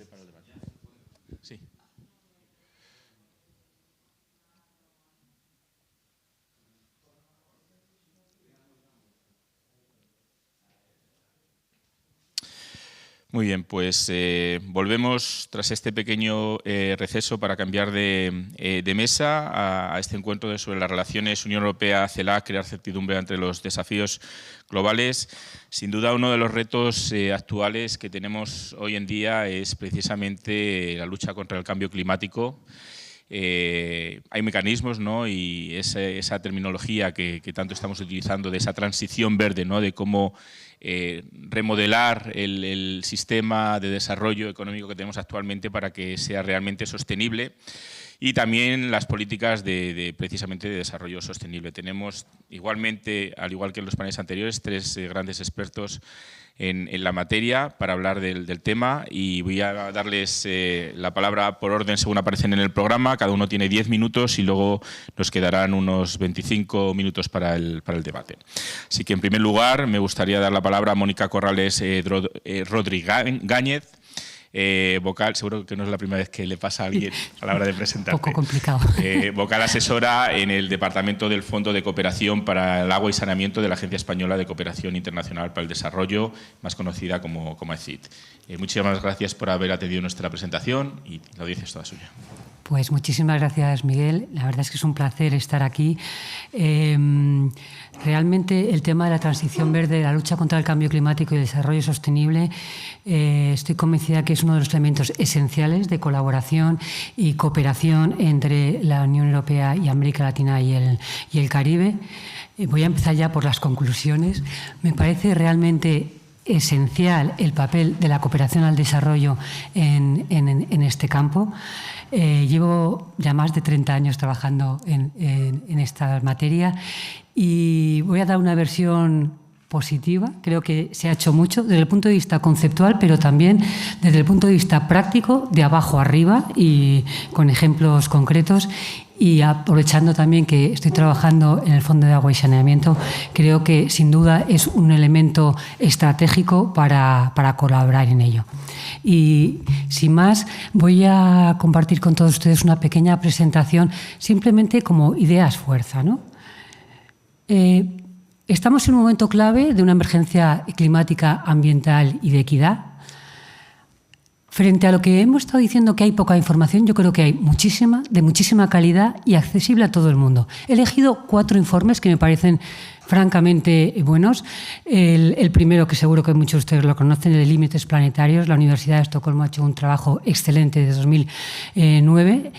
quede para el debate. Sí. Muy bien, pues volvemos tras este pequeño receso para cambiar de mesa a este encuentro sobre las relaciones Unión Europea-CELAC, crear certidumbre ante los desafíos globales. Sin duda, uno de los retos actuales que tenemos hoy en día es precisamente la lucha contra el cambio climático. Hay mecanismos, ¿no? Y esa terminología que tanto estamos utilizando de esa transición verde, ¿no? De cómo remodelar el sistema de desarrollo económico que tenemos actualmente para que sea realmente sostenible, y también las políticas precisamente de desarrollo sostenible. Tenemos igualmente, al igual que en los paneles anteriores, tres grandes expertos en la materia para hablar del tema, y voy a darles la palabra por orden según aparecen en el programa. Cada uno tiene 10 minutos y luego nos quedarán unos 25 minutos para el debate. Así que, en primer lugar, me gustaría dar la palabra a Mónica Corrales Rodríguez, vocal, seguro que no es la primera vez que le pasa a alguien a la hora de presentarte. Un poco complicado. Vocal asesora en el Departamento del Fondo de Cooperación para el Agua y Saneamiento de la Agencia Española de Cooperación Internacional para el Desarrollo, más conocida como ECID. Muchísimas gracias por haber atendido nuestra presentación y la audiencia es toda suya. Pues muchísimas gracias, Miguel. La verdad es que es un placer estar aquí. Realmente el tema de la transición verde, la lucha contra el cambio climático y el desarrollo sostenible, estoy convencida que es uno de los elementos esenciales de colaboración y cooperación entre la Unión Europea y América Latina y el Caribe. Voy a empezar ya por las conclusiones. Me parece realmente esencial el papel de la cooperación al desarrollo en este campo. Llevo ya más de 30 años trabajando en esta materia y voy a dar una versión positiva. Creo que se ha hecho mucho desde el punto de vista conceptual, pero también desde el punto de vista práctico, de abajo arriba y con ejemplos concretos. Y aprovechando también que estoy trabajando en el Fondo de Agua y Saneamiento, creo que sin duda es un elemento estratégico para colaborar en ello. Y sin más, voy a compartir con todos ustedes una pequeña presentación simplemente como ideas fuerza, ¿no? Estamos en un momento clave de una emergencia climática, ambiental y de equidad. Frente a lo que hemos estado diciendo que hay poca información, yo creo que hay muchísima, de muchísima calidad y accesible a todo el mundo. He elegido 4 informes que me parecen francamente buenos. El primero, que seguro que muchos de ustedes lo conocen, el de límites planetarios. La Universidad de Estocolmo ha hecho un trabajo excelente desde 2009.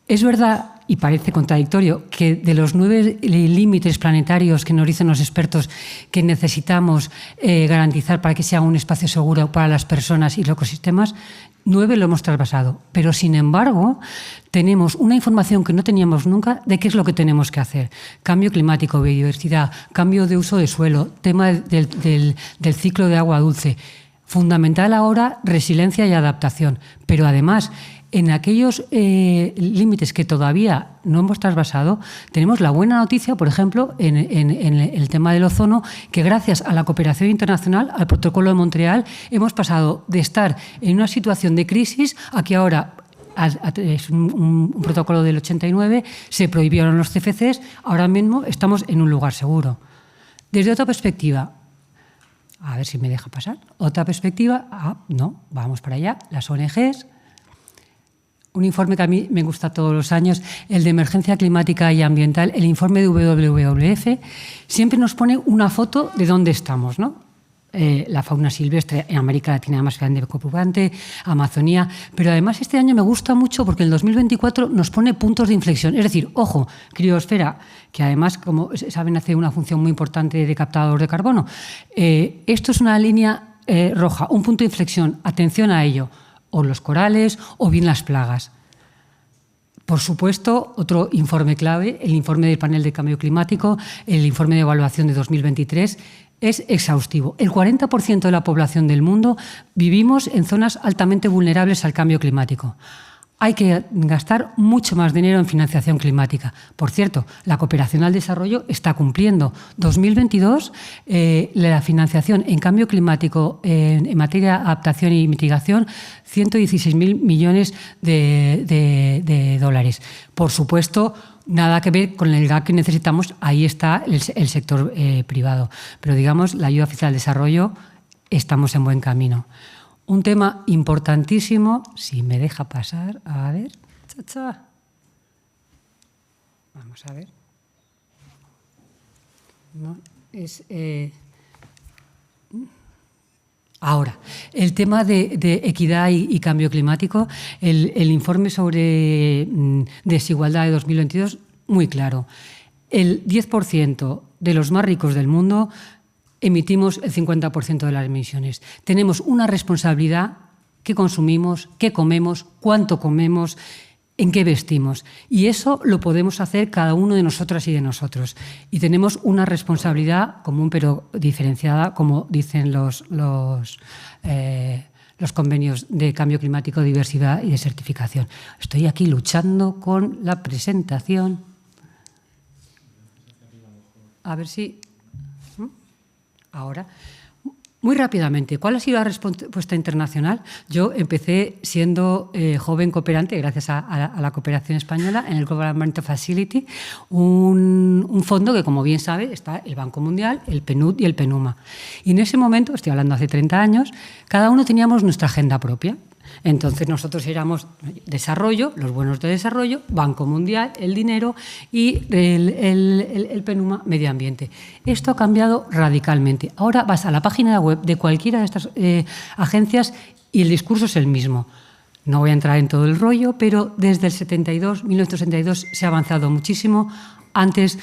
Es verdad, y parece contradictorio, que de los 9 límites planetarios que nos dicen los expertos que necesitamos garantizar para que sea un espacio seguro para las personas y los ecosistemas, 9 lo hemos traspasado. Pero, sin embargo, tenemos una información que no teníamos nunca de qué es lo que tenemos que hacer. Cambio climático, biodiversidad, cambio de uso de suelo, tema del ciclo de agua dulce. Fundamental ahora, resiliencia y adaptación. Pero, además, en aquellos límites que todavía no hemos trasvasado, tenemos la buena noticia, por ejemplo, en el tema del ozono, que gracias a la cooperación internacional, al Protocolo de Montreal, hemos pasado de estar en una situación de crisis a que ahora es un protocolo del 89, se prohibieron los CFCs, ahora mismo estamos en un lugar seguro. Desde otra perspectiva, a ver si me deja pasar, otra perspectiva, no, vamos para allá, las ONGs. Un informe que a mí me gusta todos los años, el de emergencia climática y ambiental, el informe de WWF, siempre nos pone una foto de dónde estamos, ¿no? La fauna silvestre en América Latina más grande y preocupante, Amazonía, pero además este año me gusta mucho porque el 2024 nos pone puntos de inflexión, es decir, ojo, criosfera, que además, como saben, hace una función muy importante de captador de carbono. Esto es una línea roja, un punto de inflexión, atención a ello. O los corales, o bien las plagas. Por supuesto, otro informe clave, el informe del panel de cambio climático, el informe de evaluación de 2023, es exhaustivo. El 40% de la población del mundo vivimos en zonas altamente vulnerables al cambio climático. hay que gastar mucho más dinero en financiación climática. Por cierto, la cooperación al desarrollo está cumpliendo. 2022, la financiación en cambio climático en materia de adaptación y mitigación, 116.000 millones de dólares. Por supuesto, nada que ver con el gap que necesitamos, ahí está el sector privado. Pero digamos, la ayuda oficial al desarrollo, estamos en buen camino. Un tema importantísimo, si me deja pasar, a ver, vamos a ver. No, es, ahora, el tema de equidad y cambio climático, el informe sobre desigualdad de 2022, muy claro. El 10% de los más ricos del mundo emitimos el 50% de las emisiones. Tenemos una responsabilidad: qué consumimos, qué comemos, cuánto comemos, en qué vestimos. Y eso lo podemos hacer cada uno de nosotras y de nosotros. Y tenemos una responsabilidad común pero diferenciada, como dicen los convenios de cambio climático, diversidad y de certificación. Estoy aquí luchando con la presentación. A ver si... Ahora, muy rápidamente, ¿cuál ha sido la respuesta internacional? Yo empecé siendo joven cooperante, gracias a la cooperación española, en el Global Environmental Facility, un fondo que, como bien sabe, está el Banco Mundial, el PNUD y el PNUMA. Y en ese momento, estoy hablando hace 30 años, cada uno teníamos nuestra agenda propia. Entonces nosotros éramos desarrollo, los buenos de desarrollo, Banco Mundial, el dinero, y el PNUMA, medio ambiente. Esto ha cambiado radicalmente. Ahora vas a la página web de cualquiera de estas agencias y el discurso es el mismo. No voy a entrar en todo el rollo, pero desde el 1972 se ha avanzado muchísimo. Antes,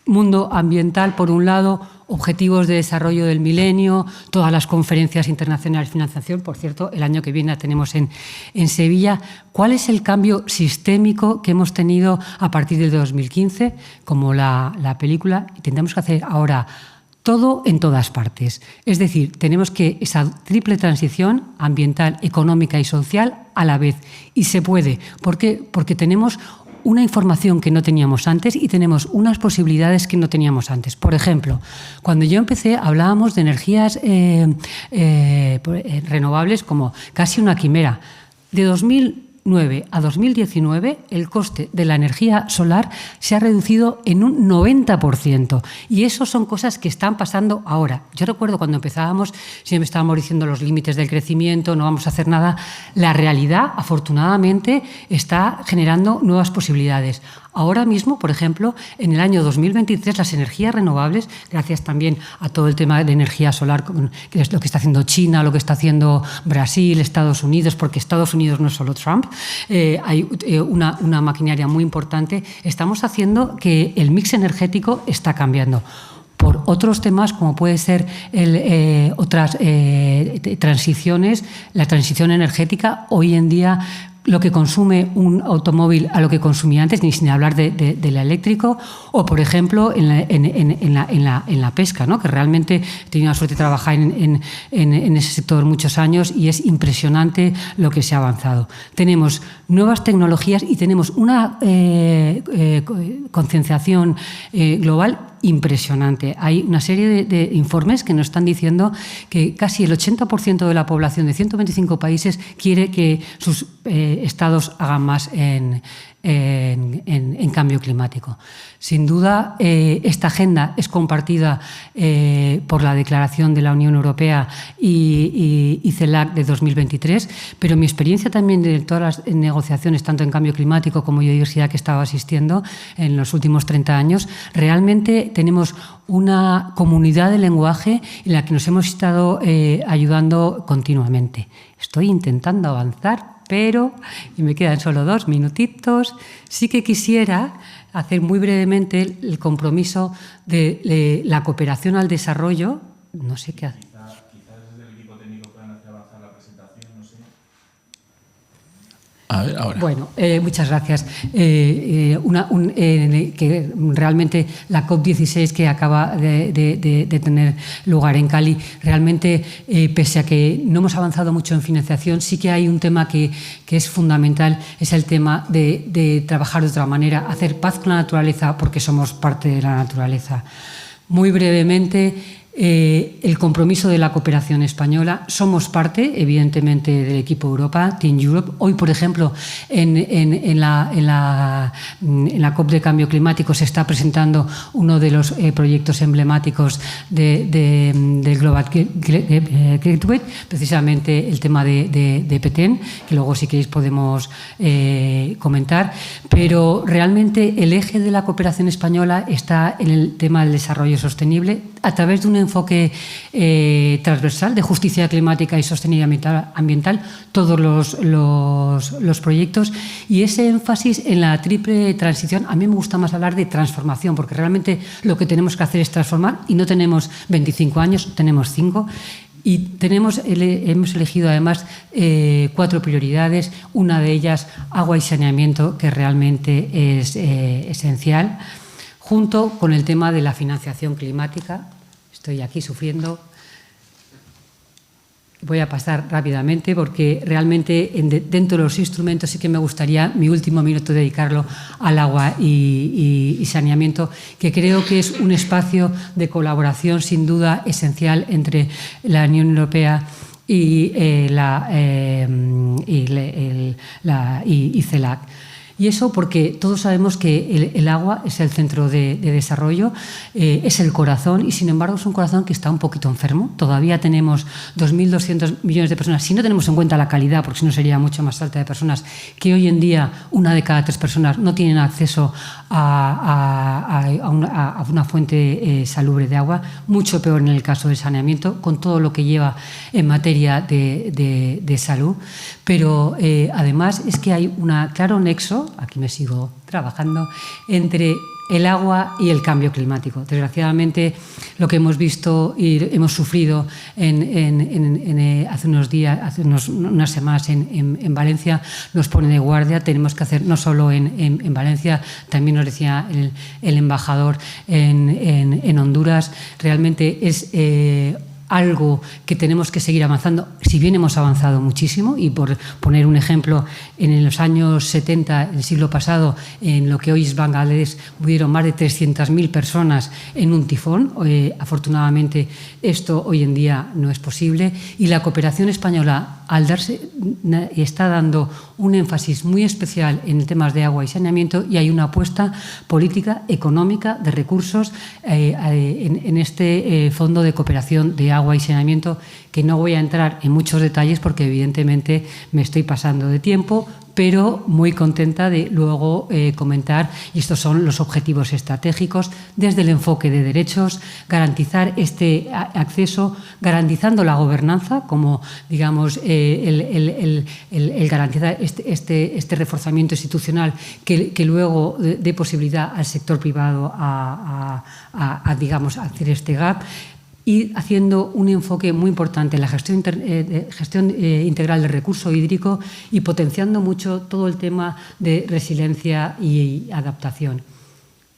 mundo ambiental, por un lado, objetivos de desarrollo del milenio, todas las conferencias internacionales de financiación. Por cierto, el año que viene la tenemos en Sevilla. ¿Cuál es el cambio sistémico que hemos tenido a partir del 2015? Como la película, y tendremos que hacer ahora todo en todas partes. Es decir, tenemos que esa triple transición ambiental, económica y social a la vez. Y se puede. ¿Por qué? Porque tenemos una información que no teníamos antes y tenemos unas posibilidades que no teníamos antes. Por ejemplo, cuando yo empecé hablábamos de energías renovables como casi una quimera. De 2009 a 2019 el coste de la energía solar se ha reducido en un 90%. Y eso son cosas que están pasando ahora. Yo recuerdo cuando empezábamos, siempre estábamos diciendo los límites del crecimiento, no vamos a hacer nada. La realidad, afortunadamente, está generando nuevas posibilidades. Ahora mismo, por ejemplo, en el año 2023, las energías renovables, gracias también a todo el tema de energía solar, que es lo que está haciendo China, lo que está haciendo Brasil, Estados Unidos, porque Estados Unidos no es solo Trump, hay una maquinaria muy importante. Estamos haciendo que el mix energético está cambiando por otros temas, como puede ser otras transiciones. La transición energética hoy en día, lo que consume un automóvil a lo que consumía antes, ni sin hablar del eléctrico, o por ejemplo en la pesca, ¿no? Que realmente he tenido la suerte de trabajar en ese sector muchos años y es impresionante lo que se ha avanzado. Tenemos nuevas tecnologías y tenemos una concienciación global impresionante. Hay una serie de informes que nos están diciendo que casi el 80% de la población de 125 países quiere que sus estados hagan más en cambio climático. Sin duda, esta agenda es compartida por la Declaración de la Unión Europea y CELAC de 2023, pero mi experiencia también de todas las negociaciones, tanto en cambio climático como biodiversidad que he estado asistiendo en los últimos 30 años, realmente tenemos una comunidad de lenguaje en la que nos hemos estado ayudando continuamente. Estoy intentando avanzar, pero, y me quedan solo 2 minutitos, sí que quisiera hacer muy brevemente el compromiso de la cooperación al desarrollo. No sé qué hacer. Quizás desde el equipo técnico puedan hacer avanzar la presentación, no sé. A ver, ahora. Bueno, muchas gracias. Que realmente la COP16 que acaba de tener lugar en Cali, realmente, pese a que no hemos avanzado mucho en financiación, sí que hay un tema que es fundamental, es el tema de trabajar de otra manera, hacer paz con la naturaleza, porque somos parte de la naturaleza. Muy brevemente, el compromiso de la cooperación española. Somos parte, evidentemente, del equipo Europa, Team Europe. Hoy, por ejemplo, en la COP de Cambio Climático se está presentando uno de los proyectos emblemáticos del Global Gateway, precisamente el tema de Petén, que luego, si queréis, podemos comentar. Pero realmente el eje de la cooperación española está en el tema del desarrollo sostenible a través de un enfoque transversal de justicia climática y sostenibilidad ambiental, todos los proyectos, y ese énfasis en la triple transición. A mí me gusta más hablar de transformación, porque realmente lo que tenemos que hacer es transformar, y no tenemos 25 años, tenemos 5. Y hemos elegido además 4 prioridades, una de ellas agua y saneamiento, que realmente es esencial, junto con el tema de la financiación climática. Estoy aquí sufriendo. Voy a pasar rápidamente porque realmente dentro de los instrumentos sí que me gustaría mi último minuto dedicarlo al agua y saneamiento, que creo que es un espacio de colaboración sin duda esencial entre la Unión Europea y CELAC. Y eso porque todos sabemos que el agua es el centro de desarrollo, es el corazón, y sin embargo es un corazón que está un poquito enfermo. Todavía tenemos 2.200 millones de personas, si no tenemos en cuenta la calidad, porque si no sería mucho más alta, de personas que hoy en día 1 de cada 3 personas no tienen acceso a una fuente salubre de agua. Mucho peor en el caso del saneamiento, con todo lo que lleva en materia de salud. Pero además es que hay un claro nexo, aquí me sigo trabajando, entre el agua y el cambio climático. Desgraciadamente, lo que hemos visto y hemos sufrido hace unos días, hace unas semanas en Valencia, nos pone de guardia. Tenemos que hacer, no solo en Valencia, también nos decía el embajador en Honduras, realmente es algo que tenemos que seguir avanzando, si bien hemos avanzado muchísimo. Y por poner un ejemplo, en los años 70 del siglo pasado, en lo que hoy es Bangladesh, murieron más de 300.000 personas en un tifón. Afortunadamente, esto hoy en día no es posible, y la cooperación española está dando un énfasis muy especial en temas de agua y saneamiento, y hay una apuesta política, económica, de recursos en este fondo de cooperación de agua y saneamiento, que no voy a entrar en muchos detalles porque evidentemente me estoy pasando de tiempo, pero muy contenta de luego comentar. Y estos son los objetivos estratégicos desde el enfoque de derechos: garantizar este acceso, garantizando la gobernanza, como digamos el garantizar este reforzamiento institucional que luego dé posibilidad al sector privado a digamos, hacer este gap. Y haciendo un enfoque muy importante en la gestión integral del recurso hídrico, y potenciando mucho todo el tema de resiliencia y adaptación.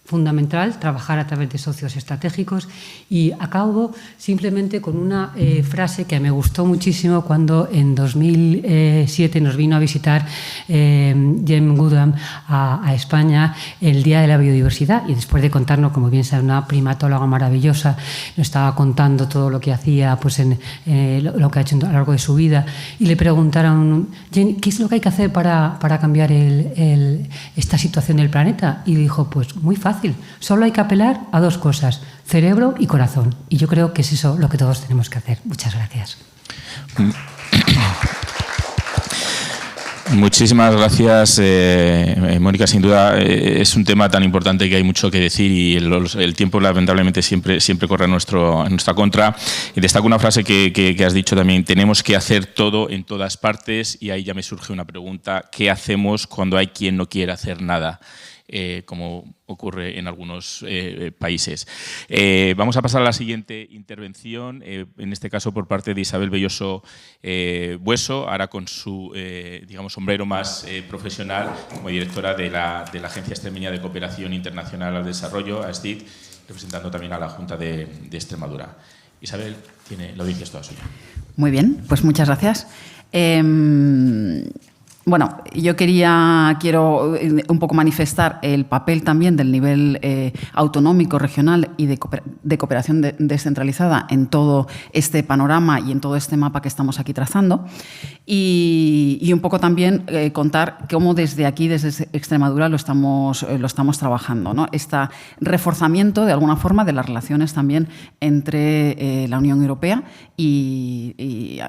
Fundamental trabajar a través de socios estratégicos. Y acabo simplemente con una frase que me gustó muchísimo cuando en 2007 nos vino a visitar James Goodham a España el Día de la Biodiversidad, y después de contarnos, como bien sabe, una primatóloga maravillosa, nos estaba contando todo lo que hacía, pues lo que ha hecho a lo largo de su vida, y le preguntaron: Jane, ¿qué es lo que hay que hacer para cambiar esta situación del planeta? Y dijo: pues muy fácil. Solo hay que apelar a 2 cosas: cerebro y corazón. Y yo creo que es eso lo que todos tenemos que hacer. Muchas gracias. Muchísimas gracias, Mónica. Sin duda es un tema tan importante que hay mucho que decir, y el tiempo lamentablemente siempre corre en nuestra contra. Y destaco una frase que has dicho también: tenemos que hacer todo en todas partes. Y ahí ya me surge una pregunta: ¿qué hacemos cuando hay quien no quiere hacer nada? como ocurre en algunos países. Vamos a pasar a la siguiente intervención, en este caso por parte de Isabel Belloso Bueso, ahora con su digamos, sombrero más profesional como directora de la Agencia Extremeña de Cooperación Internacional al Desarrollo, AESTID, representando también a la Junta de Extremadura. Isabel, la audiencia es toda suya. Muy bien, pues muchas gracias. Bueno, yo quiero un poco manifestar el papel también del nivel autonómico, regional y de cooperación descentralizada en todo este panorama y en todo este mapa que estamos aquí trazando. Y un poco también contar cómo desde aquí, desde Extremadura, lo estamos trabajando, ¿no? Este reforzamiento, de alguna forma, de las relaciones también entre la Unión Europea y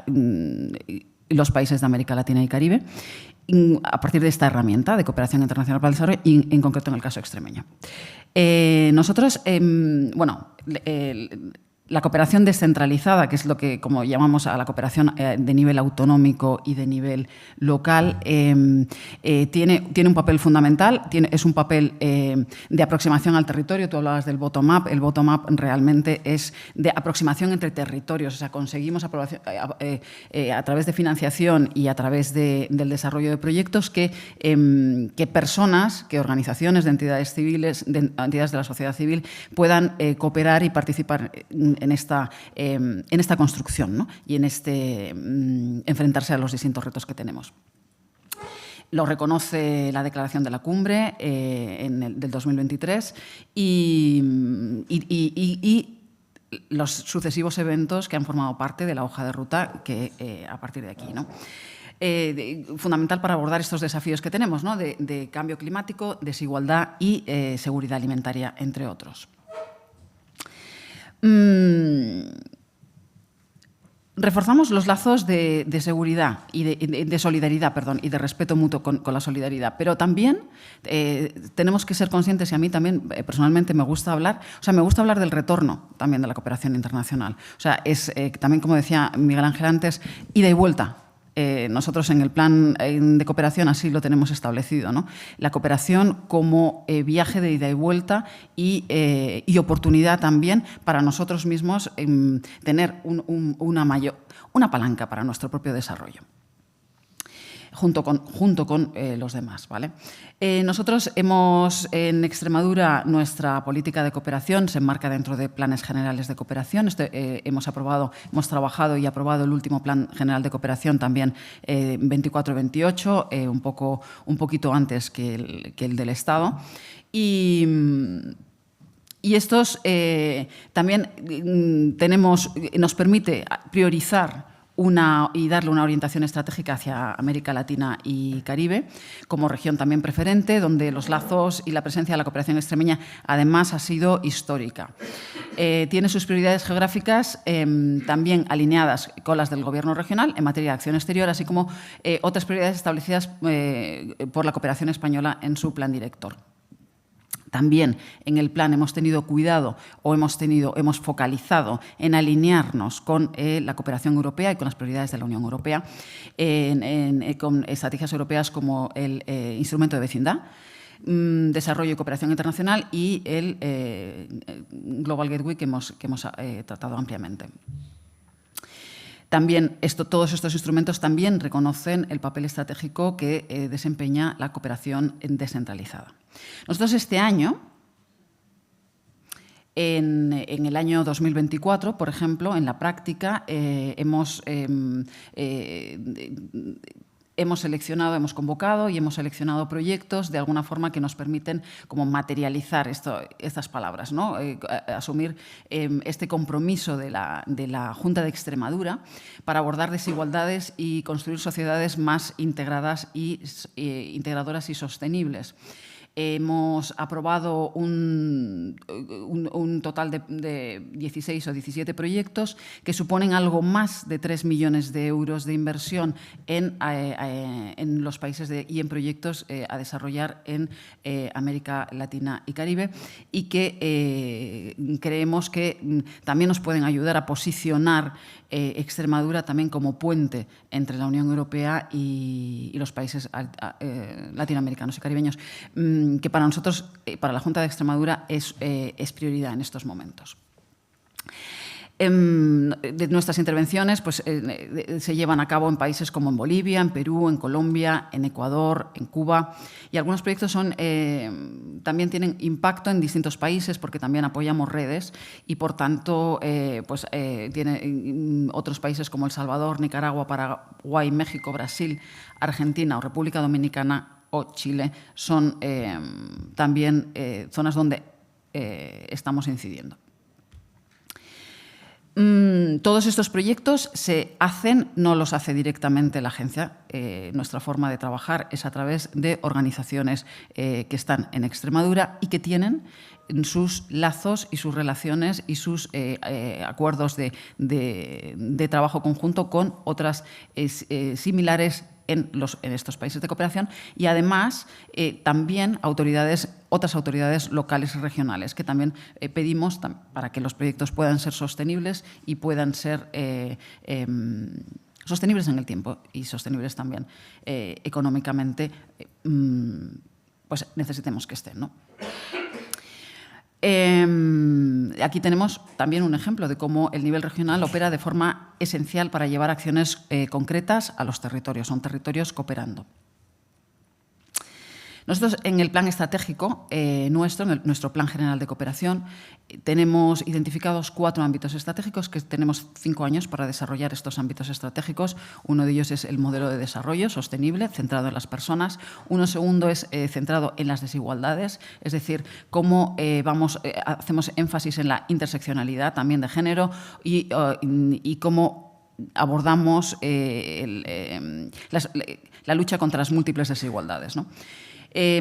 los países de América Latina y Caribe, a partir de esta herramienta de cooperación internacional para el desarrollo y en concreto en el caso extremeño. Nosotros, la cooperación descentralizada, que es lo que como llamamos a la cooperación de nivel autonómico y de nivel local, tiene un papel fundamental, es un papel de aproximación al territorio. Tú hablabas del bottom-up. El bottom-up realmente es de aproximación entre territorios. O sea, conseguimos a través de financiación y a través del desarrollo de proyectos que personas, que organizaciones de entidades civiles, de entidades de la sociedad civil, puedan cooperar y participar en esta construcción, ¿no? Y en enfrentarse a los distintos retos que tenemos. Lo reconoce la declaración de la cumbre del 2023 y los sucesivos eventos que han formado parte de la hoja de ruta a partir de aquí, ¿no? Fundamental para abordar estos desafíos que tenemos, ¿no? de cambio climático, desigualdad y seguridad alimentaria, entre otros. Reforzamos los lazos de seguridad y de solidaridad, perdón, y de respeto mutuo con la solidaridad, pero también tenemos que ser conscientes, y a mí también personalmente me gusta hablar del retorno también de la cooperación internacional. O sea, es también, como decía Miguel Ángel antes, ida y vuelta. Nosotros en el plan de cooperación así lo tenemos establecido, ¿no? La cooperación como viaje de ida y vuelta y oportunidad también para nosotros mismos tener una palanca para nuestro propio desarrollo, junto con los demás, ¿vale? Nosotros en Extremadura, nuestra política de cooperación se enmarca dentro de planes generales de cooperación. Hemos trabajado y aprobado el último plan general de cooperación también 24-28, un poquito antes que el del Estado. Y estos también nos permite priorizar y darle una orientación estratégica hacia América Latina y Caribe, como región también preferente, donde los lazos y la presencia de la cooperación extremeña además ha sido histórica. Tiene sus prioridades geográficas también alineadas con las del Gobierno regional en materia de acción exterior, así como otras prioridades establecidas por la cooperación española en su plan director. También en el plan hemos tenido cuidado o hemos focalizado en alinearnos con la cooperación europea y con las prioridades de la Unión Europea, con estrategias europeas como el Instrumento de Vecindad, Desarrollo y Cooperación Internacional y el Global Gateway que hemos tratado ampliamente. También todos estos instrumentos también reconocen el papel estratégico que desempeña la cooperación descentralizada. Nosotros este año, en el año 2024, por ejemplo, en la práctica, hemos convocado y hemos seleccionado proyectos de alguna forma que nos permiten como materializar estas palabras, ¿no? Asumir este compromiso de la Junta de Extremadura para abordar desigualdades y construir sociedades más integradoras y sostenibles. Hemos aprobado un total de 16 o 17 proyectos que suponen algo más de 3 millones de euros de inversión en los países y en proyectos a desarrollar en América Latina y Caribe y que creemos que también nos pueden ayudar a posicionar Extremadura también como puente entre la Unión Europea y los países latinoamericanos y caribeños. que para nosotros, para la Junta de Extremadura, es prioridad en estos momentos. De nuestras intervenciones pues, se llevan a cabo en países como en Bolivia, en Perú, en Colombia, en Ecuador, en Cuba, y algunos proyectos también tienen impacto en distintos países porque también apoyamos redes y, por tanto, tiene otros países como El Salvador, Nicaragua, Paraguay, México, Brasil, Argentina o República Dominicana o Chile son también zonas donde estamos incidiendo. Todos estos proyectos no los hace directamente la agencia. Nuestra forma de trabajar es a través de organizaciones que están en Extremadura y que tienen sus lazos y sus relaciones y sus acuerdos de trabajo conjunto con otras similares en estos países de cooperación, y además también otras autoridades locales y regionales que también pedimos para que los proyectos puedan ser sostenibles y puedan ser sostenibles en el tiempo y sostenibles también económicamente, pues necesitemos que estén, ¿no? Aquí tenemos también un ejemplo de cómo el nivel regional opera de forma esencial para llevar acciones concretas a los territorios. Son territorios cooperando. Nosotros, en el plan estratégico nuestro Plan General de Cooperación, tenemos identificados 4 ámbitos estratégicos, que tenemos 5 años para desarrollar estos ámbitos estratégicos. Uno de ellos es el modelo de desarrollo sostenible, centrado en las personas. Uno segundo es centrado en las desigualdades, es decir, cómo hacemos énfasis en la interseccionalidad también de género y cómo abordamos la lucha contra las múltiples desigualdades, ¿no?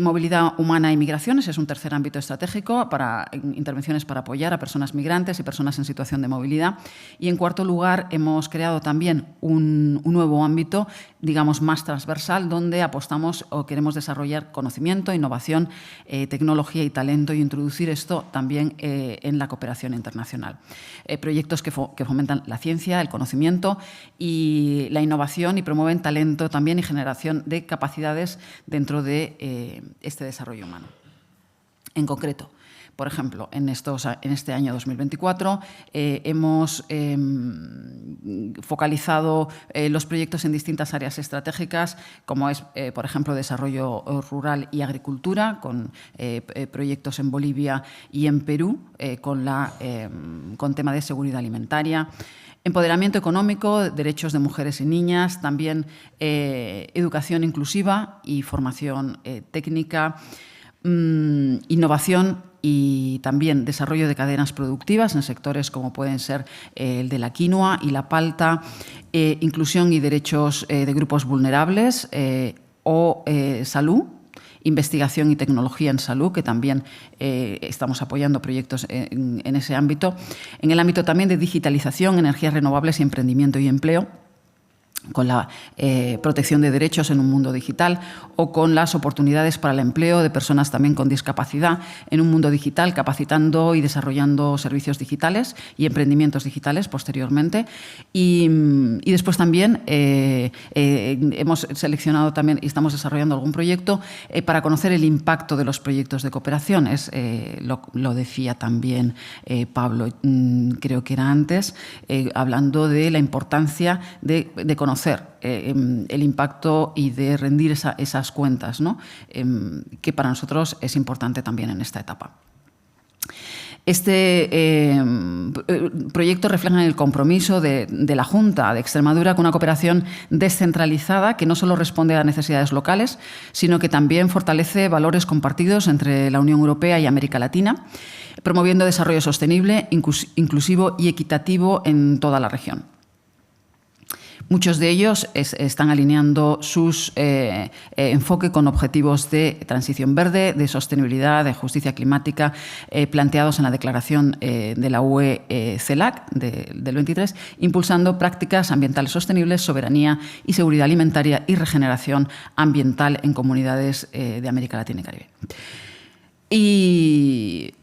Movilidad humana y migraciones es un tercer ámbito estratégico para intervenciones para apoyar a personas migrantes y personas en situación de movilidad. Y, en cuarto lugar, hemos creado también un nuevo ámbito, digamos, más transversal, donde apostamos o queremos desarrollar conocimiento, innovación, tecnología y talento, y introducir esto también en la cooperación internacional. Proyectos que fomentan la ciencia, el conocimiento y la innovación, y promueven talento también y generación de capacidades dentro de este desarrollo humano. En concreto, por ejemplo, en este año 2024 hemos focalizado los proyectos en distintas áreas estratégicas, como es, por ejemplo, desarrollo rural y agricultura, con proyectos en Bolivia y en Perú, con tema de seguridad alimentaria. Empoderamiento económico, derechos de mujeres y niñas, también educación inclusiva y formación técnica, innovación y también desarrollo de cadenas productivas en sectores como pueden ser el de la quinoa y la palta, inclusión y derechos de grupos vulnerables o salud. Investigación y tecnología en salud, que también estamos apoyando proyectos en ese ámbito. En el ámbito también de digitalización, energías renovables y emprendimiento y empleo, con la protección de derechos en un mundo digital, o con las oportunidades para el empleo de personas también con discapacidad en un mundo digital, capacitando y desarrollando servicios digitales y emprendimientos digitales posteriormente. Y después también hemos seleccionado también y estamos desarrollando algún proyecto para conocer el impacto de los proyectos de cooperación. Lo decía también Pablo, creo que era antes, hablando de la importancia de conocer el impacto y de rendir esas cuentas, ¿no? Que para nosotros es importante también en esta etapa. Este proyecto refleja el compromiso de la Junta de Extremadura con una cooperación descentralizada que no solo responde a necesidades locales, sino que también fortalece valores compartidos entre la Unión Europea y América Latina, promoviendo desarrollo sostenible, inclusivo y equitativo en toda la región. Muchos de ellos están alineando sus enfoque con objetivos de transición verde, de sostenibilidad, de justicia climática, planteados en la declaración de la UE CELAC del 23, impulsando prácticas ambientales sostenibles, soberanía y seguridad alimentaria y regeneración ambiental en comunidades de América Latina y Caribe. Y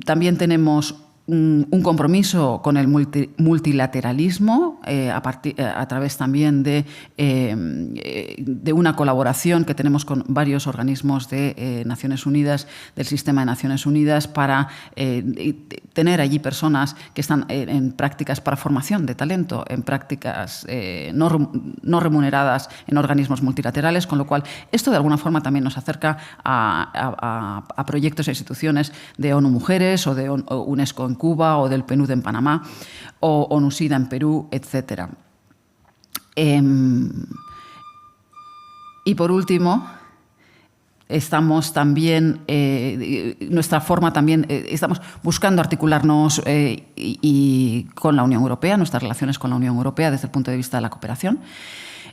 también tenemos un compromiso con el multilateralismo a través también de una colaboración que tenemos con varios organismos de Naciones Unidas, del sistema de Naciones Unidas, para tener allí personas que están en prácticas para formación de talento, en prácticas no remuneradas en organismos multilaterales, con lo cual esto de alguna forma también nos acerca a proyectos e instituciones de ONU Mujeres o de UNESCO en Cuba o del PNUD en Panamá o ONU-SIDA en Perú, etc. Y por último, estamos también, nuestra forma también, estamos buscando articularnos y con la Unión Europea, nuestras relaciones con la Unión Europea desde el punto de vista de la cooperación.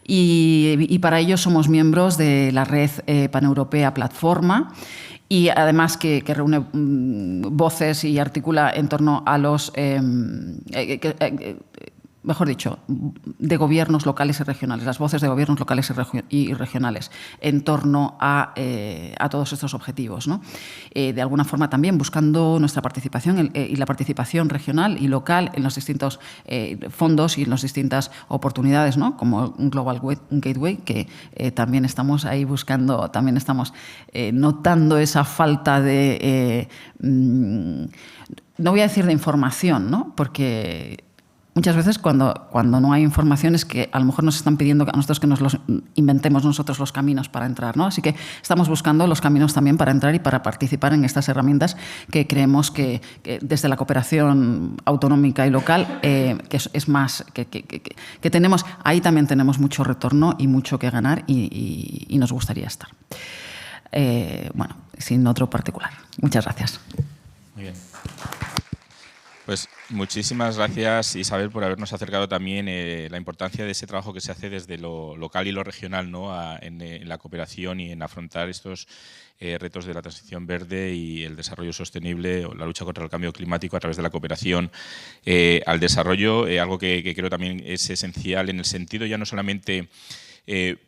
Y para ello somos miembros de la red paneuropea Plataforma, y además que reúne voces y articula en torno a los, mejor dicho, de gobiernos locales y regionales, las voces de gobiernos locales y regionales en torno a todos estos objetivos, ¿no? De alguna forma también buscando nuestra participación y la participación regional y local en los distintos fondos y en las distintas oportunidades, ¿no? Como un Global Gateway, que también estamos ahí buscando, también estamos notando esa falta de, no voy a decir de información, ¿no? Porque muchas veces cuando no hay información es que a lo mejor nos están pidiendo a nosotros que nos los inventemos nosotros los caminos para entrar, ¿no? Así que estamos buscando los caminos también para entrar y para participar en estas herramientas que creemos que desde la cooperación autonómica y local, que es más, que tenemos, ahí también tenemos mucho retorno y mucho que ganar y nos gustaría estar. Bueno, sin otro particular. Muchas gracias. Muy bien. Pues muchísimas gracias, Isabel, por habernos acercado también la importancia de ese trabajo que se hace desde lo local y lo regional, ¿no? En la cooperación y en afrontar estos retos de la transición verde y el desarrollo sostenible o la lucha contra el cambio climático a través de la cooperación al desarrollo, algo que creo también es esencial en el sentido ya no solamente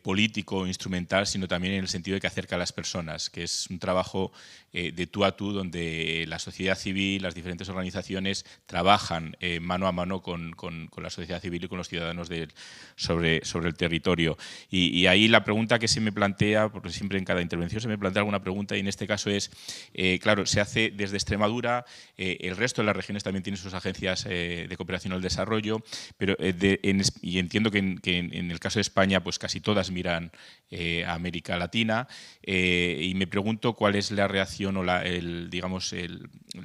político, instrumental, sino también en el sentido de que acerca a las personas, que es un trabajo de tú a tú, donde la sociedad civil, las diferentes organizaciones trabajan mano a mano con la sociedad civil y con los ciudadanos sobre el territorio. Y ahí la pregunta que se me plantea, porque siempre en cada intervención se me plantea alguna pregunta, y en este caso es, claro, se hace desde Extremadura, el resto de las regiones también tienen sus agencias de cooperación al desarrollo, pero y entiendo que en el caso de España, pues casi todas miran a América Latina, y me pregunto cuál es la reacción o la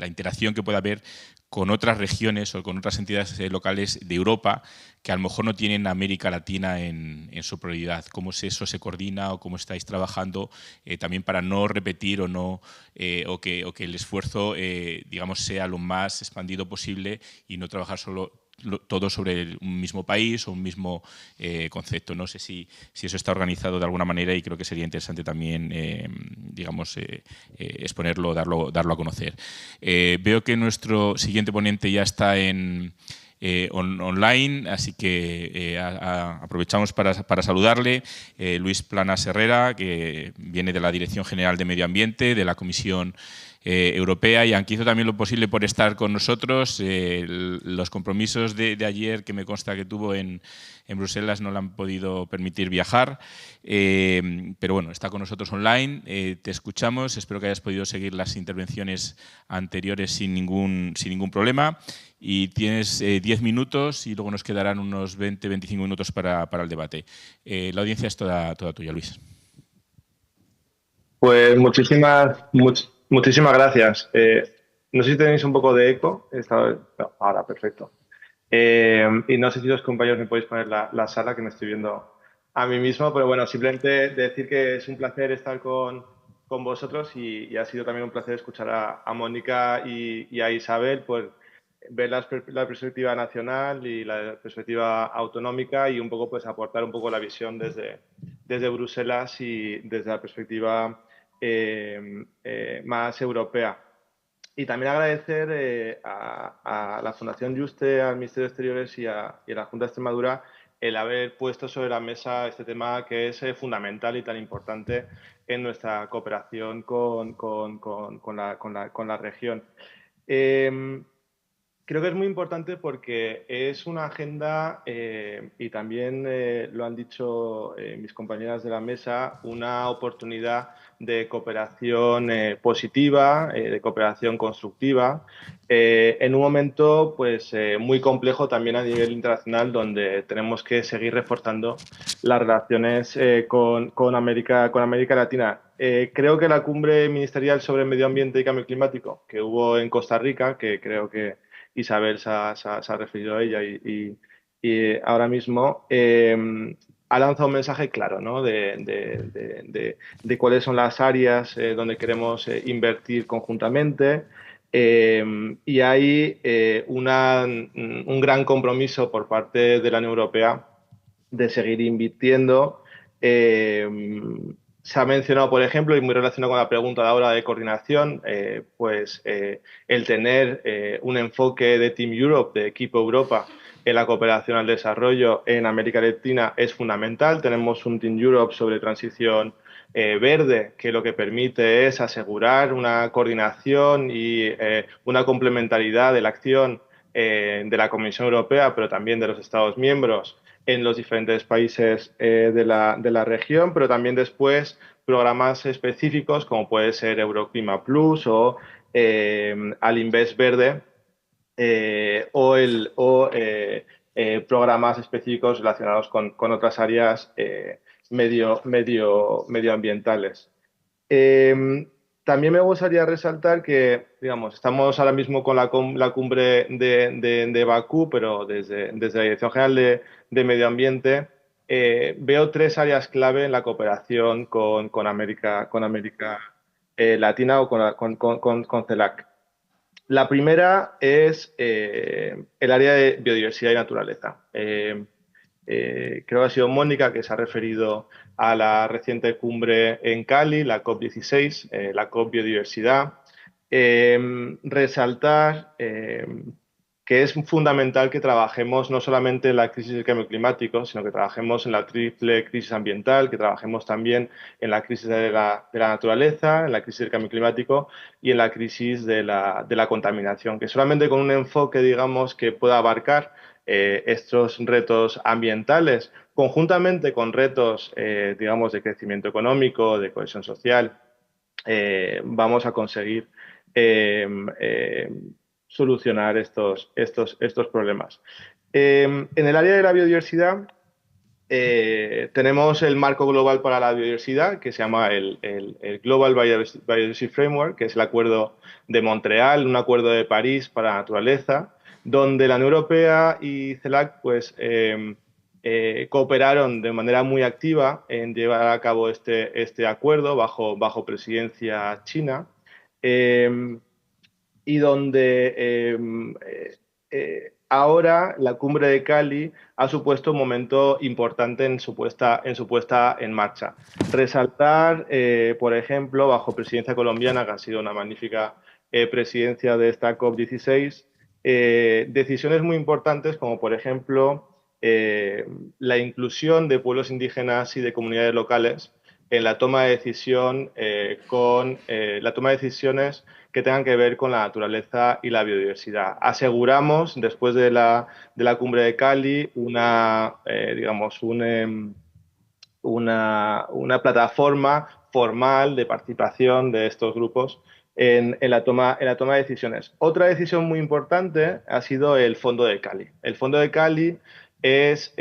interacción que pueda haber con otras regiones o con otras entidades locales de Europa que a lo mejor no tienen América Latina en su prioridad. ¿Cómo eso se coordina o cómo estáis trabajando también para no repetir o que el esfuerzo sea lo más expandido posible y no trabajar todo sobre un mismo país o un mismo concepto? No sé si eso está organizado de alguna manera, y creo que sería interesante también exponerlo, darlo a conocer. Veo que nuestro siguiente ponente ya está online, así que aprovechamos para saludarle. Luis Planas Herrera, que viene de la Dirección General de Medio Ambiente de la Comisión Europea, y aunque hizo también lo posible por estar con nosotros. Los compromisos de ayer, que me consta que tuvo en Bruselas, no le han podido permitir viajar, pero bueno, está con nosotros online. Te escuchamos, espero que hayas podido seguir las intervenciones anteriores sin ningún problema, y tienes 10 minutos y luego nos quedarán unos 20-25 minutos para el debate. La audiencia es toda tuya, Luis. Pues muchísimas gracias. No sé si tenéis un poco de eco. Ahora, perfecto. Y no sé si los compañeros me podéis poner la sala, que me estoy viendo a mí mismo, pero bueno, simplemente decir que es un placer estar con vosotros, y ha sido también un placer escuchar a Mónica y a Isabel, pues ver la perspectiva nacional y la perspectiva autonómica, y un poco pues aportar un poco la visión desde Bruselas y desde la perspectiva más europea. Y también agradecer a la Fundación Juste, al Ministerio de Exteriores y a la Junta de Extremadura el haber puesto sobre la mesa este tema, que es fundamental y tan importante en nuestra cooperación con la región. Creo que es muy importante porque es una agenda, y también lo han dicho mis compañeras de la mesa, una oportunidad de cooperación positiva, de cooperación constructiva, en un momento pues, muy complejo también a nivel internacional, donde tenemos que seguir reforzando las relaciones con América Latina. Creo que la cumbre ministerial sobre medio ambiente y cambio climático que hubo en Costa Rica, que creo que Isabel se ha referido a ella y ahora mismo ha lanzado un mensaje claro, ¿no? De cuáles son las áreas donde queremos invertir conjuntamente. Y hay un gran compromiso por parte de la Unión Europea de seguir invirtiendo. Eh, Se ha mencionado, por ejemplo, y muy relacionado con la pregunta de ahora de coordinación, el tener un enfoque de Team Europe, de Equipo Europa, en la cooperación al desarrollo en América Latina es fundamental. Tenemos un Team Europe sobre transición verde, que lo que permite es asegurar una coordinación y una complementariedad de la acción de la Comisión Europea, pero también de los Estados miembros en los diferentes países de la región, pero también después programas específicos como puede ser Euroclima Plus o Alinvest Verde programas específicos relacionados con otras áreas medioambientales. Eh, También me gustaría resaltar que, digamos, estamos ahora mismo con la cumbre de Bakú, pero desde la Dirección General de Medio Ambiente veo tres áreas clave en la cooperación con América Latina o con CELAC. La primera es el área de biodiversidad y naturaleza. Creo que ha sido Mónica que se ha referido a la reciente cumbre en Cali, la COP16, la COP Biodiversidad. Resaltar que es fundamental que trabajemos no solamente en la crisis del cambio climático, sino que trabajemos en la triple crisis ambiental, que trabajemos también en la crisis de la naturaleza, en la crisis del cambio climático y en la crisis de la contaminación, que solamente con un enfoque, digamos, que pueda abarcar estos retos ambientales, conjuntamente con retos, digamos, de crecimiento económico, de cohesión social, vamos a conseguir eh, eh, solucionar estos problemas. En el área de la biodiversidad, tenemos el marco global para la biodiversidad, que se llama el Global Biodiversity Framework, que es el Acuerdo de Montreal, un acuerdo de París para la naturaleza, donde la Unión Europea y CELAC pues, cooperaron de manera muy activa en llevar a cabo este acuerdo bajo presidencia china. Y donde ahora la cumbre de Cali ha supuesto un momento importante en su puesta en marcha. Resaltar, por ejemplo, bajo presidencia colombiana, que ha sido una magnífica presidencia de esta COP16, decisiones muy importantes como, por ejemplo, la inclusión de pueblos indígenas y de comunidades locales en la toma de decisión la toma de decisiones que tengan que ver con la naturaleza y la biodiversidad. Aseguramos, después de la cumbre de Cali, digamos, una plataforma formal de participación de estos grupos en la toma de decisiones. Otra decisión muy importante ha sido el Fondo de Cali. El Fondo de Cali es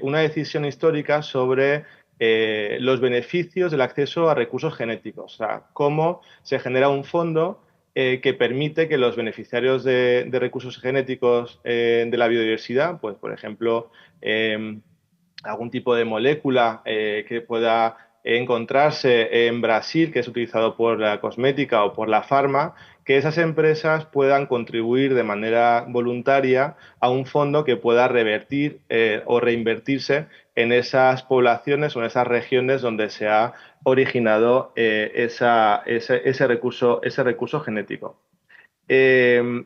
una decisión histórica sobre los beneficios del acceso a recursos genéticos, o sea, cómo se genera un fondo que permite que los beneficiarios de recursos genéticos de la biodiversidad, pues por ejemplo, algún tipo de molécula que pueda encontrarse en Brasil, que es utilizado por la cosmética o por la farma, que esas empresas puedan contribuir de manera voluntaria a un fondo que pueda revertir o reinvertirse en esas poblaciones o en esas regiones donde se ha originado ese recurso genético.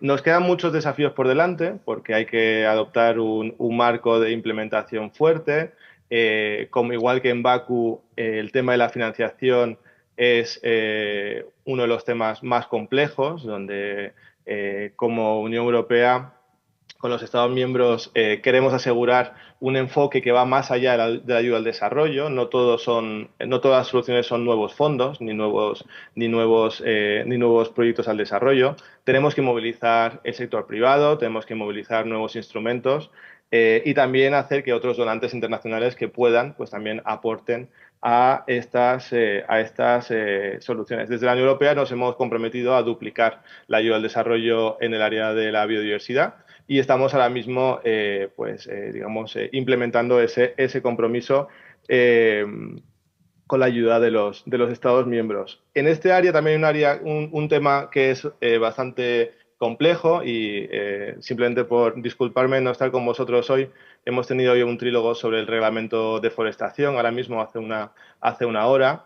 Nos quedan muchos desafíos por delante porque hay que adoptar un marco de implementación fuerte. Como igual que en Bakú, el tema de la financiación es uno de los temas más complejos, donde como Unión Europea con los Estados miembros queremos asegurar un enfoque que va más allá de la ayuda al desarrollo. No todas las soluciones son nuevos fondos ni nuevos proyectos al desarrollo. Tenemos que movilizar el sector privado, tenemos que movilizar nuevos instrumentos y también hacer que otros donantes internacionales que puedan, pues también aporten a estas soluciones. Desde la Unión Europea nos hemos comprometido a duplicar la ayuda al desarrollo en el área de la biodiversidad y estamos ahora mismo implementando ese compromiso con la ayuda de los Estados miembros. En este área también hay un tema que es bastante complejo y simplemente por disculparme no estar con vosotros hoy, hemos tenido hoy un trílogo sobre el reglamento de deforestación, ahora mismo hace una hora,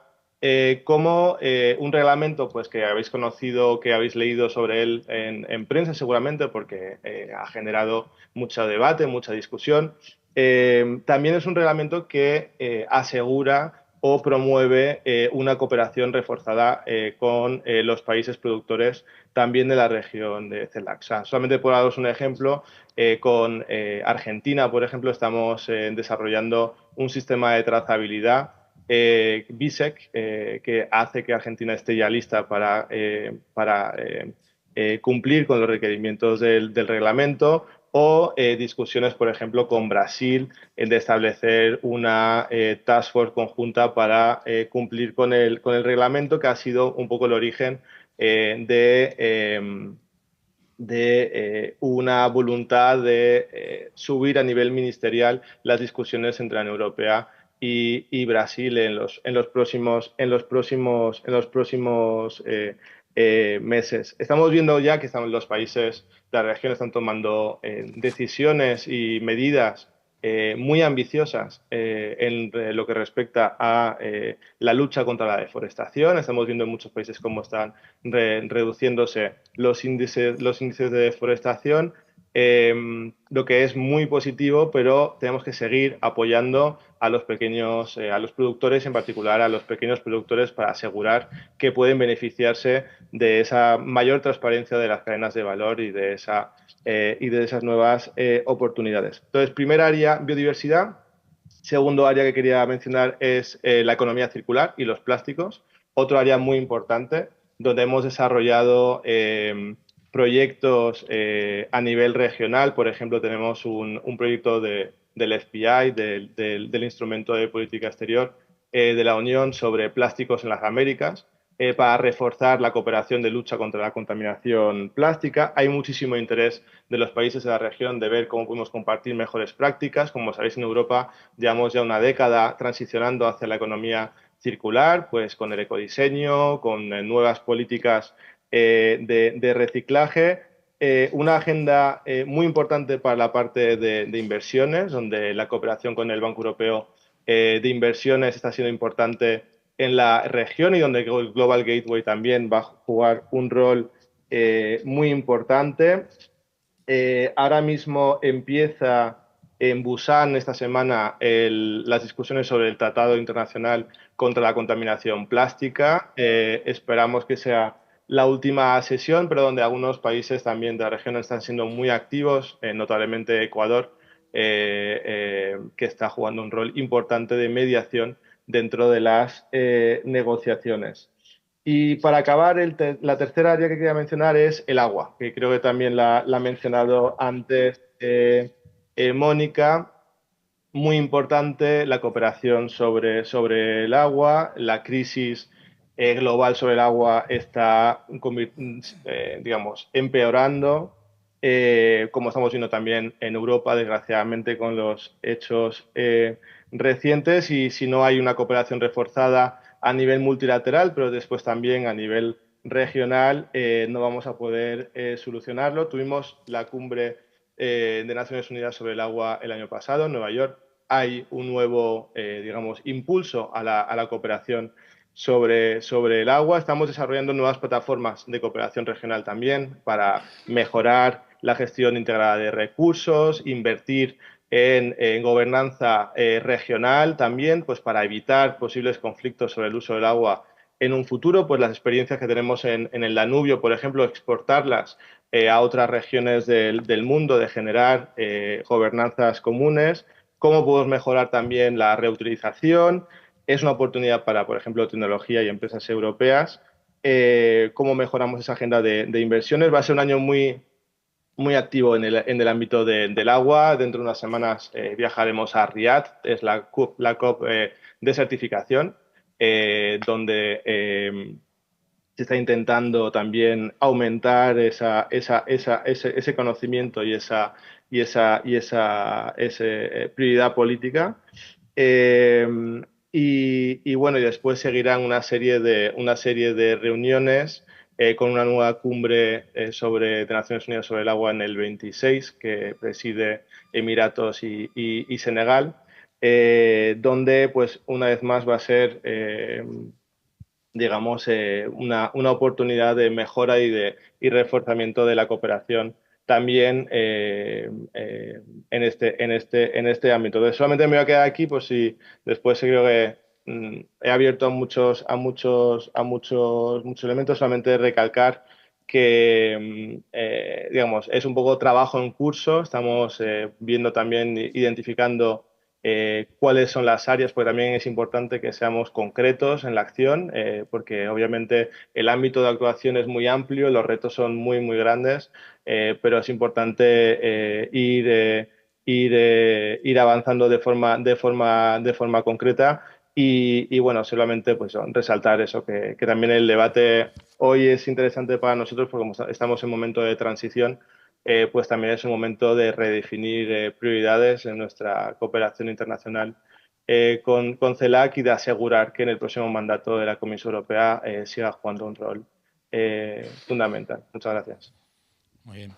como un reglamento pues, que habéis conocido, que habéis leído sobre él en prensa seguramente, porque ha generado mucho debate, mucha discusión. También es un reglamento que asegura o promueve una cooperación reforzada con los países productores también de la región de CELAC. O sea, solamente por daros un ejemplo, con Argentina, por ejemplo, estamos desarrollando un sistema de trazabilidad BISEC, que hace que Argentina esté ya lista para cumplir con los requerimientos del reglamento, o discusiones, por ejemplo, con Brasil de establecer una task force conjunta para cumplir con el reglamento, que ha sido un poco el origen de una voluntad de subir a nivel ministerial las discusiones entre la Unión Europea y Brasil en los próximos meses. Estamos viendo ya que los países de la región están tomando decisiones y medidas muy ambiciosas en lo que respecta a la lucha contra la deforestación. Estamos viendo en muchos países cómo están reduciéndose los índices de deforestación, lo que es muy positivo, pero tenemos que seguir apoyando a los pequeños, a los productores, en particular a los pequeños productores, para asegurar que pueden beneficiarse de esa mayor transparencia de las cadenas de valor y de esas nuevas oportunidades. Entonces, primer área, biodiversidad. Segundo área que quería mencionar es la economía circular y los plásticos. Otro área muy importante donde hemos desarrollado proyectos a nivel regional. Por ejemplo, tenemos un proyecto del FPI, del Instrumento de Política Exterior de la Unión, sobre plásticos en las Américas, para reforzar la cooperación de lucha contra la contaminación plástica. Hay muchísimo interés de los países de la región de ver cómo podemos compartir mejores prácticas. Como sabéis, en Europa llevamos ya una década transicionando hacia la economía circular, pues con el ecodiseño, con nuevas políticas de reciclaje. Una agenda muy importante para la parte de inversiones, donde la cooperación con el Banco Europeo de Inversiones está siendo importante en la región y donde el Global Gateway también va a jugar un rol muy importante. Ahora mismo empieza en Busan esta semana las discusiones sobre el Tratado Internacional contra la Contaminación Plástica. Esperamos que sea la última sesión, pero donde algunos países también de la región están siendo muy activos, notablemente Ecuador, que está jugando un rol importante de mediación dentro de las negociaciones. Y para acabar, la tercera área que quería mencionar es el agua, que creo que también la ha mencionado antes Mónica. Muy importante la cooperación sobre el agua. La crisis global sobre el agua está, empeorando, como estamos viendo también en Europa, desgraciadamente, con los hechos recientes. Y si no hay una cooperación reforzada a nivel multilateral, pero después también a nivel regional, no vamos a poder solucionarlo. Tuvimos la cumbre de Naciones Unidas sobre el agua el año pasado en Nueva York. Hay un nuevo, impulso a la cooperación sobre el agua. Estamos desarrollando nuevas plataformas de cooperación regional también para mejorar la gestión integrada de recursos, invertir en gobernanza regional también, pues para evitar posibles conflictos sobre el uso del agua en un futuro. Pues las experiencias que tenemos en el Danubio, por ejemplo, exportarlas a otras regiones del mundo, de generar gobernanzas comunes, cómo podemos mejorar también la reutilización. Es una oportunidad para, por ejemplo, tecnología y empresas europeas. Cómo mejoramos esa agenda de inversiones. Va a ser un año muy activo en el ámbito del agua. Dentro de unas semanas viajaremos a Riad, es la COP de certificación, donde se está intentando también aumentar ese conocimiento y esa prioridad política. Y bueno, y después seguirán una serie de reuniones con una nueva cumbre de Naciones Unidas sobre el agua en el 26, que preside Emiratos y Senegal, donde pues una vez más va a ser digamos, una oportunidad de mejora y reforzamiento de la cooperación también en este ámbito. Entonces, solamente me voy a quedar aquí, pues si después creo que he abierto a muchos elementos, solamente recalcar que, digamos, es un poco trabajo en curso. Estamos viendo también, identificando cuáles son las áreas, porque también es importante que seamos concretos en la acción, porque obviamente el ámbito de actuación es muy amplio, los retos son muy, muy grandes, pero es importante ir avanzando de forma concreta. Y bueno, solamente pues resaltar eso, que también el debate hoy es interesante para nosotros, porque como estamos en un momento de transición, pues también es un momento de redefinir prioridades en nuestra cooperación internacional con CELAC, y de asegurar que en el próximo mandato de la Comisión Europea siga jugando un rol fundamental. Muchas gracias. Muy bien.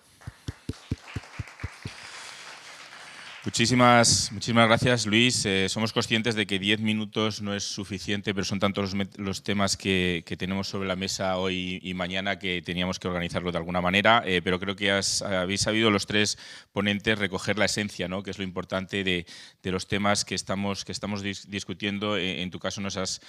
Muchísimas gracias, Luis. Somos conscientes de que 10 minutos no es suficiente, pero son tantos los temas que tenemos sobre la mesa hoy y mañana que teníamos que organizarlo de alguna manera, pero creo que habéis sabido los tres ponentes recoger la esencia, ¿no?, que es lo importante de los temas que estamos discutiendo. En tu caso nos has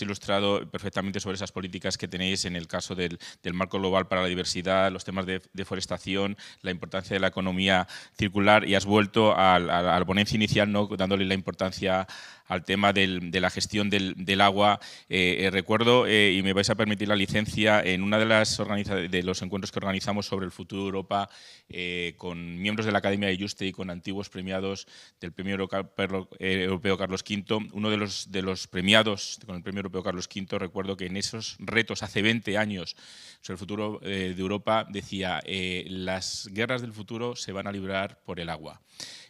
ilustrado perfectamente sobre esas políticas que tenéis en el caso del marco global para la diversidad, los temas de deforestación, la importancia de la economía circular, y has vuelto a la ponencia inicial, ¿no?, dándole la importancia al tema de la gestión del agua. Recuerdo, y me vais a permitir la licencia, en una de los encuentros que organizamos sobre el futuro de Europa, con miembros de la Academia de Yuste y con antiguos premiados del Premio Europeo Carlos V, uno de los premiados con el Premio Europeo Carlos V, recuerdo que en esos retos hace 20 años sobre el futuro de Europa decía: las guerras del futuro se van a librar por el agua.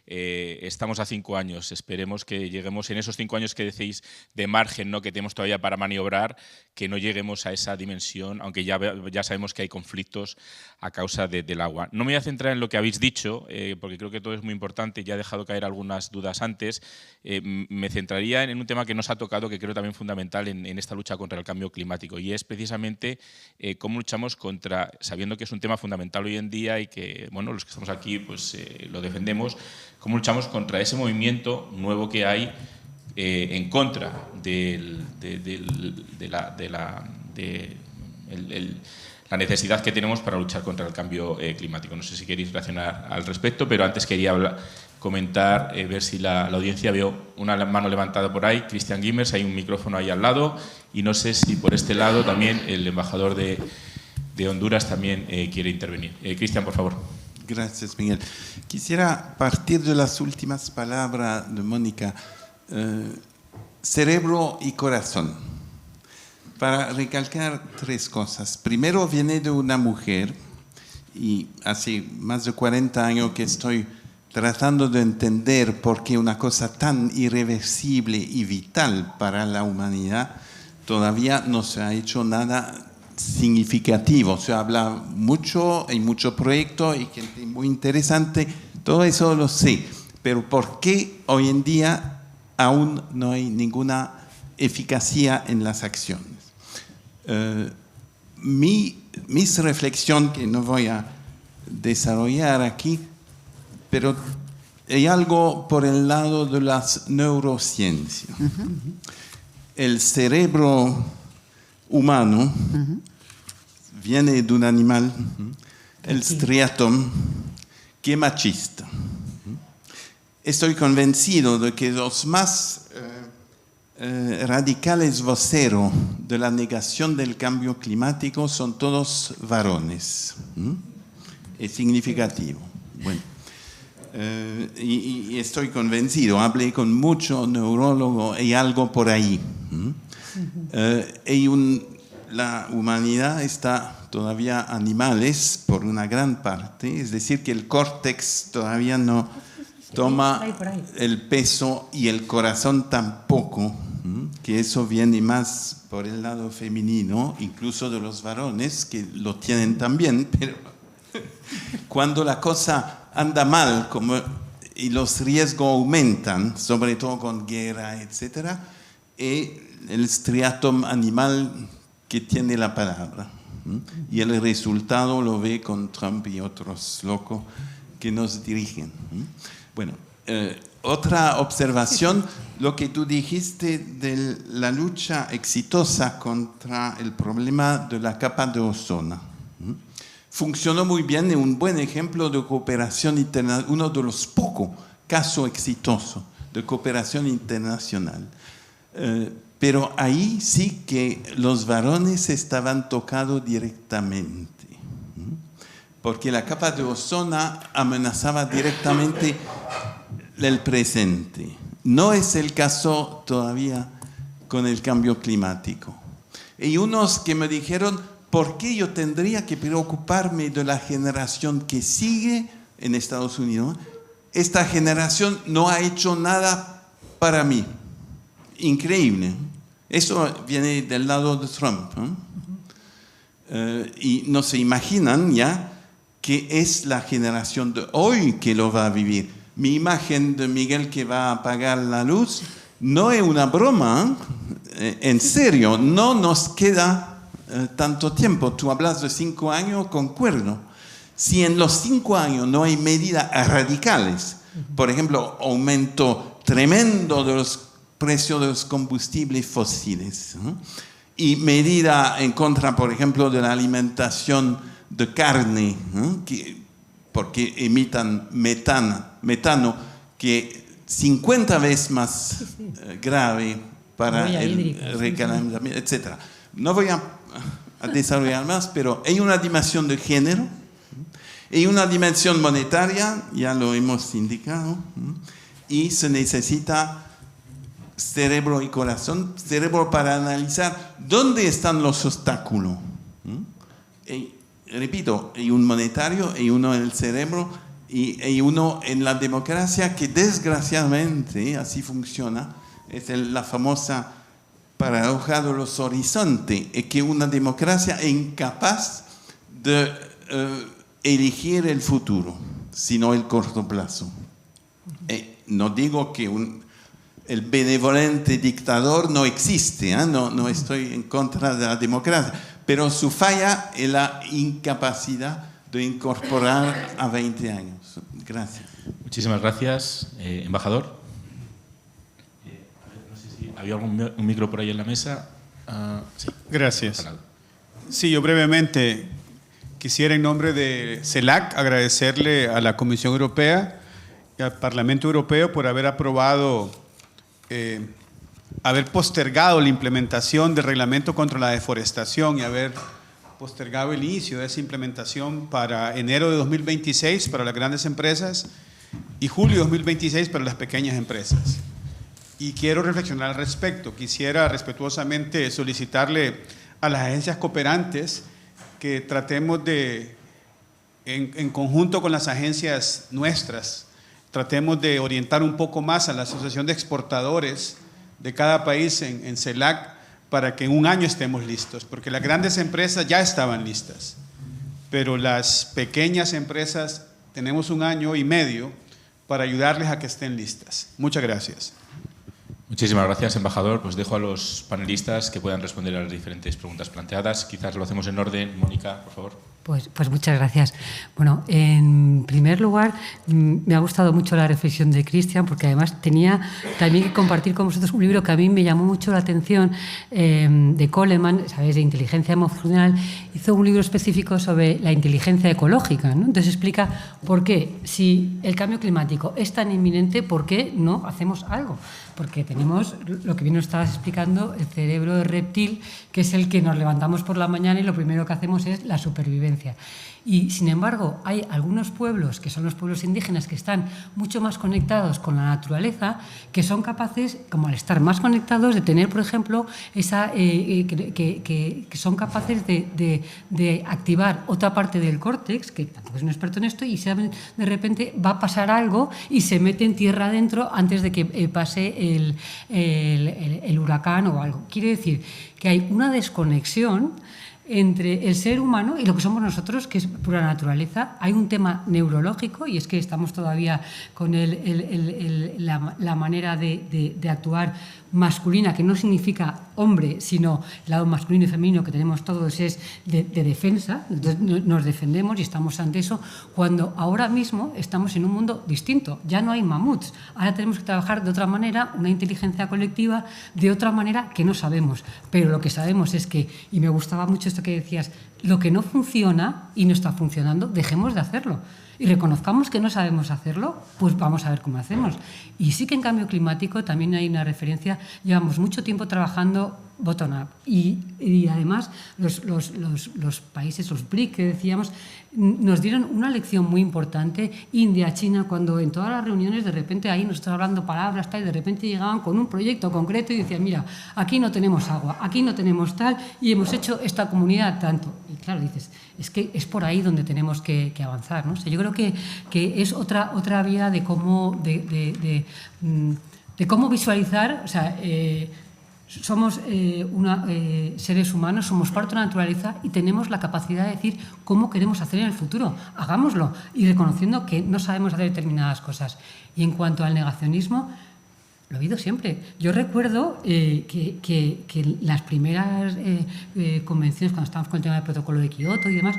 Estamos a 5 años, esperemos que lleguemos en esos 5 años que decís de margen, ¿no?, que tenemos todavía para maniobrar, que no lleguemos a esa dimensión, aunque ya sabemos que hay conflictos a causa del agua. No me voy a centrar en lo que habéis dicho, porque creo que todo es muy importante, ya he dejado caer algunas dudas antes. Me centraría en un tema que nos ha tocado, que creo también fundamental en esta lucha contra el cambio climático, y es precisamente cómo luchamos sabiendo que es un tema fundamental hoy en día y que, bueno, los que estamos aquí pues lo defendemos, cómo luchamos contra ese movimiento nuevo que hay en contra de la necesidad que tenemos para luchar contra el cambio climático. No sé si queréis reaccionar al respecto, pero antes quería comentar, ver si la audiencia, veo una mano levantada por ahí. Cristian Guimers, hay un micrófono ahí al lado, y no sé si por este lado también el embajador de Honduras también quiere intervenir. Cristian, por favor. Gracias, Miguel. Quisiera partir de las últimas palabras de Mónica, cerebro y corazón, para recalcar 3 cosas. Primero, viene de una mujer, y hace más de 40 años que estoy tratando de entender por qué una cosa tan irreversible y vital para la humanidad todavía no se ha hecho nada significativo. Se habla mucho, hay muchos proyectos y gente muy interesante, todo eso lo sé, pero ¿por qué hoy en día aún no hay ninguna eficacia en las acciones? Mis reflexión, que no voy a desarrollar aquí, pero hay algo por el lado de las neurociencias. El cerebro humano viene de un animal el striatum, qué machista. Estoy convencido de que los más radicales voceros de la negación del cambio climático son todos varones. Es significativo. Bueno, y estoy convencido, hablé con muchos neurólogos y algo por ahí. La humanidad está todavía animales por una gran parte, es decir, que el córtex todavía no toma el peso y el corazón tampoco, que eso viene más por el lado femenino, incluso de los varones, que lo tienen también, pero cuando la cosa anda mal y los riesgos aumentan, sobre todo con guerra, etc., el striatum animal que tiene la palabra. Y el resultado lo ve con Trump y otros locos que nos dirigen. Bueno, otra observación, lo que tú dijiste de la lucha exitosa contra el problema de la capa de ozono. Funcionó muy bien, es un buen ejemplo de cooperación internacional, uno de los pocos casos exitosos de cooperación internacional. Pero ahí sí que los varones estaban tocados directamente, porque la capa de ozono amenazaba directamente el presente. No es el caso todavía con el cambio climático. Y unos que me dijeron, ¿por qué yo tendría que preocuparme de la generación que sigue en Estados Unidos? Esta generación no ha hecho nada para mí. Increíble. Eso viene del lado de Trump. Y no se imaginan ya que es la generación de hoy que lo va a vivir. Mi imagen de Miguel que va a apagar la luz no es una broma. En serio, no nos queda tanto tiempo. Tú hablas de 5 años, concuerdo. Si en los 5 años no hay medidas radicales, por ejemplo, aumento tremendo de los precios de los combustibles fósiles, y medida en contra, por ejemplo, de la alimentación de carne, porque emitan metano, que 50 veces más grave para el recalentamiento, etc. No voy a desarrollar más, pero hay una dimensión de género, hay una dimensión monetaria, ya lo hemos indicado, y se necesita cerebro y corazón, cerebro para analizar dónde están los obstáculos. Y, repito, hay un monetario, hay uno en el cerebro y hay uno en la democracia que desgraciadamente así funciona. Es la famosa paradoja de los horizontes, es que una democracia es incapaz de elegir el futuro, sino el corto plazo. No digo que el benevolente dictador no existe, no estoy en contra de la democracia, pero su falla es la incapacidad de incorporar a 20 años. Gracias. Muchísimas gracias, embajador. No sé si había un micro por ahí en la mesa. Sí. Gracias. Sí, yo brevemente quisiera en nombre de CELAC agradecerle a la Comisión Europea y al Parlamento Europeo por haber aprobado haber postergado la implementación del reglamento contra la deforestación y haber postergado el inicio de esa implementación para enero de 2026 para las grandes empresas y julio de 2026 para las pequeñas empresas. Y quiero reflexionar al respecto. Quisiera respetuosamente solicitarle a las agencias cooperantes que tratemos de, en conjunto con las agencias nuestras, tratemos de orientar un poco más a la Asociación de Exportadores de cada país en CELAC para que en un año estemos listos, porque las grandes empresas ya estaban listas, pero las pequeñas empresas tenemos 1 año y medio para ayudarles a que estén listas. Muchas gracias. Muchísimas gracias, embajador. Pues dejo a los panelistas que puedan responder a las diferentes preguntas planteadas. Quizás lo hacemos en orden. Mónica, por favor. Pues muchas gracias. Bueno, en primer lugar, me ha gustado mucho la reflexión de Cristian, porque además tenía también que compartir con vosotros un libro que a mí me llamó mucho la atención, de Coleman, ¿sabéis?, de inteligencia emocional. Hizo un libro específico sobre la inteligencia ecológica, ¿no? Entonces explica por qué, si el cambio climático es tan inminente, ¿por qué no hacemos algo? Porque tenemos, lo que bien nos estabas explicando, el cerebro de reptil, que es el que nos levantamos por la mañana y lo primero que hacemos es la supervivencia. Y, sin embargo, hay algunos pueblos, que son los pueblos indígenas, que están mucho más conectados con la naturaleza, que son capaces, como al estar más conectados, de tener, por ejemplo, que son capaces de activar otra parte del córtex, que tampoco es un experto en esto, y saben, de repente va a pasar algo y se mete en tierra adentro antes de que pase el huracán o algo. Quiere decir que hay una desconexión entre el ser humano y lo que somos nosotros, que es pura naturaleza. Hay un tema neurológico, y es que estamos todavía con la manera de actuar masculina, que no significa hombre, sino el lado masculino y femenino que tenemos todos es de defensa. Entonces nos defendemos y estamos ante eso, cuando ahora mismo estamos en un mundo distinto. Ya no hay mamuts, ahora tenemos que trabajar de otra manera, una inteligencia colectiva de otra manera que no sabemos, pero lo que sabemos es que, y me gustaba mucho esto que decías, lo que no funciona y no está funcionando, dejemos de hacerlo. Y reconozcamos que no sabemos hacerlo, pues vamos a ver cómo hacemos. Y sí que en cambio climático también hay una referencia, llevamos mucho tiempo trabajando bottom-up y además los países, los BRIC que decíamos, nos dieron una lección muy importante. India, China, cuando en todas las reuniones de repente ahí nos estaban hablando palabras tal, y de repente llegaban con un proyecto concreto y decían, mira, aquí no tenemos agua, aquí no tenemos tal, y hemos hecho esta comunidad tanto. Y claro, dices, es que es por ahí donde tenemos que avanzar, ¿no? O sea, yo creo que es otra vía de cómo, de cómo visualizar, o sea, somos seres humanos, somos parte de la naturaleza y tenemos la capacidad de decir cómo queremos hacer en el futuro. Hagámoslo, y reconociendo que no sabemos hacer determinadas cosas. Y en cuanto al negacionismo, lo he oído siempre. Yo recuerdo que las primeras convenciones, cuando estábamos con el tema del protocolo de Kioto y demás,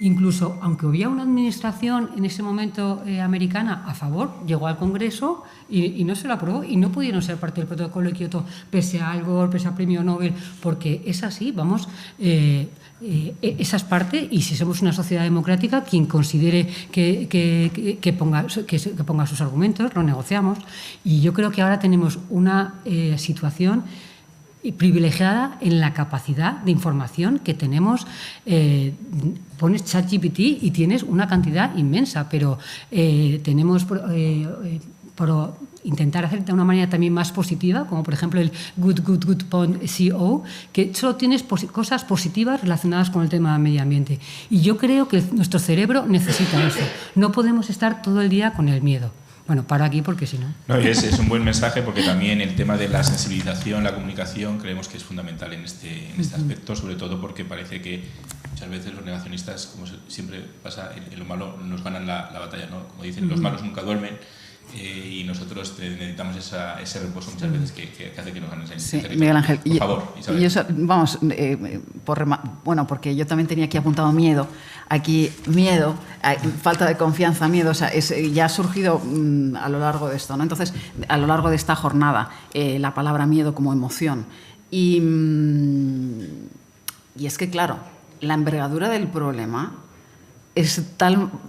incluso aunque había una administración en ese momento americana a favor, llegó al Congreso y no se lo aprobó y no pudieron ser parte del protocolo de Kioto, pese a algo, pese a premio Nobel, porque es así, vamos, esa es parte, y si somos una sociedad democrática, quien considere que ponga sus argumentos, lo negociamos. Y yo creo que ahora tenemos una situación privilegiada en la capacidad de información que tenemos. Pones ChatGPT y tienes una cantidad inmensa, pero tenemos por intentar hacer de una manera también más positiva, como por ejemplo el Good.co, que solo tienes cosas positivas relacionadas con el tema del medio ambiente. Y yo creo que nuestro cerebro necesita eso. No podemos estar todo el día con el miedo. Bueno, para aquí porque si no... No, es un buen mensaje, porque también el tema de la sensibilización, la comunicación, creemos que es fundamental en este aspecto, sobre todo porque parece que muchas veces los negacionistas, como siempre pasa, en lo malo nos ganan la batalla, ¿no? Como dicen, los malos nunca duermen, y nosotros necesitamos ese reposo muchas veces que hace que nos ganen esa iniciativa. Sí, Miguel Ángel. Por favor, Isabel. Y eso, vamos, bueno, porque yo también tenía aquí apuntado miedo. Aquí miedo, falta de confianza, miedo, o sea, ya ha surgido a lo largo de esto, ¿no? Entonces, a lo largo de esta jornada, la palabra miedo como emoción. Y es que, claro, la envergadura del problema es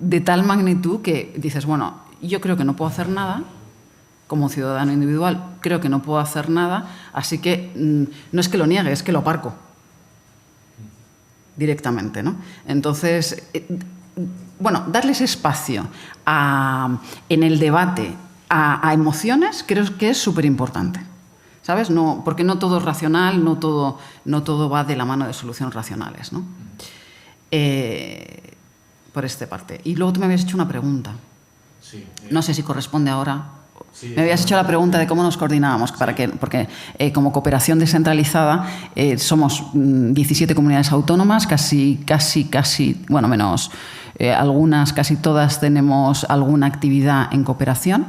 de tal magnitud que dices, bueno, yo creo que no puedo hacer nada, como ciudadano individual, creo que no puedo hacer nada, así que no es que lo niegue, es que lo aparco directamente, ¿no? Entonces, bueno, darles espacio en el debate a emociones creo que es súper importante, ¿sabes? No, porque no todo es racional, no todo va de la mano de soluciones racionales, ¿no? Por esta parte. Y luego tú me habías hecho una pregunta. Sí, no sé si corresponde ahora. Sí, me habías hecho la pregunta de cómo nos coordinábamos, porque como cooperación descentralizada somos 17 comunidades autónomas, casi, bueno, menos algunas, casi todas tenemos alguna actividad en cooperación.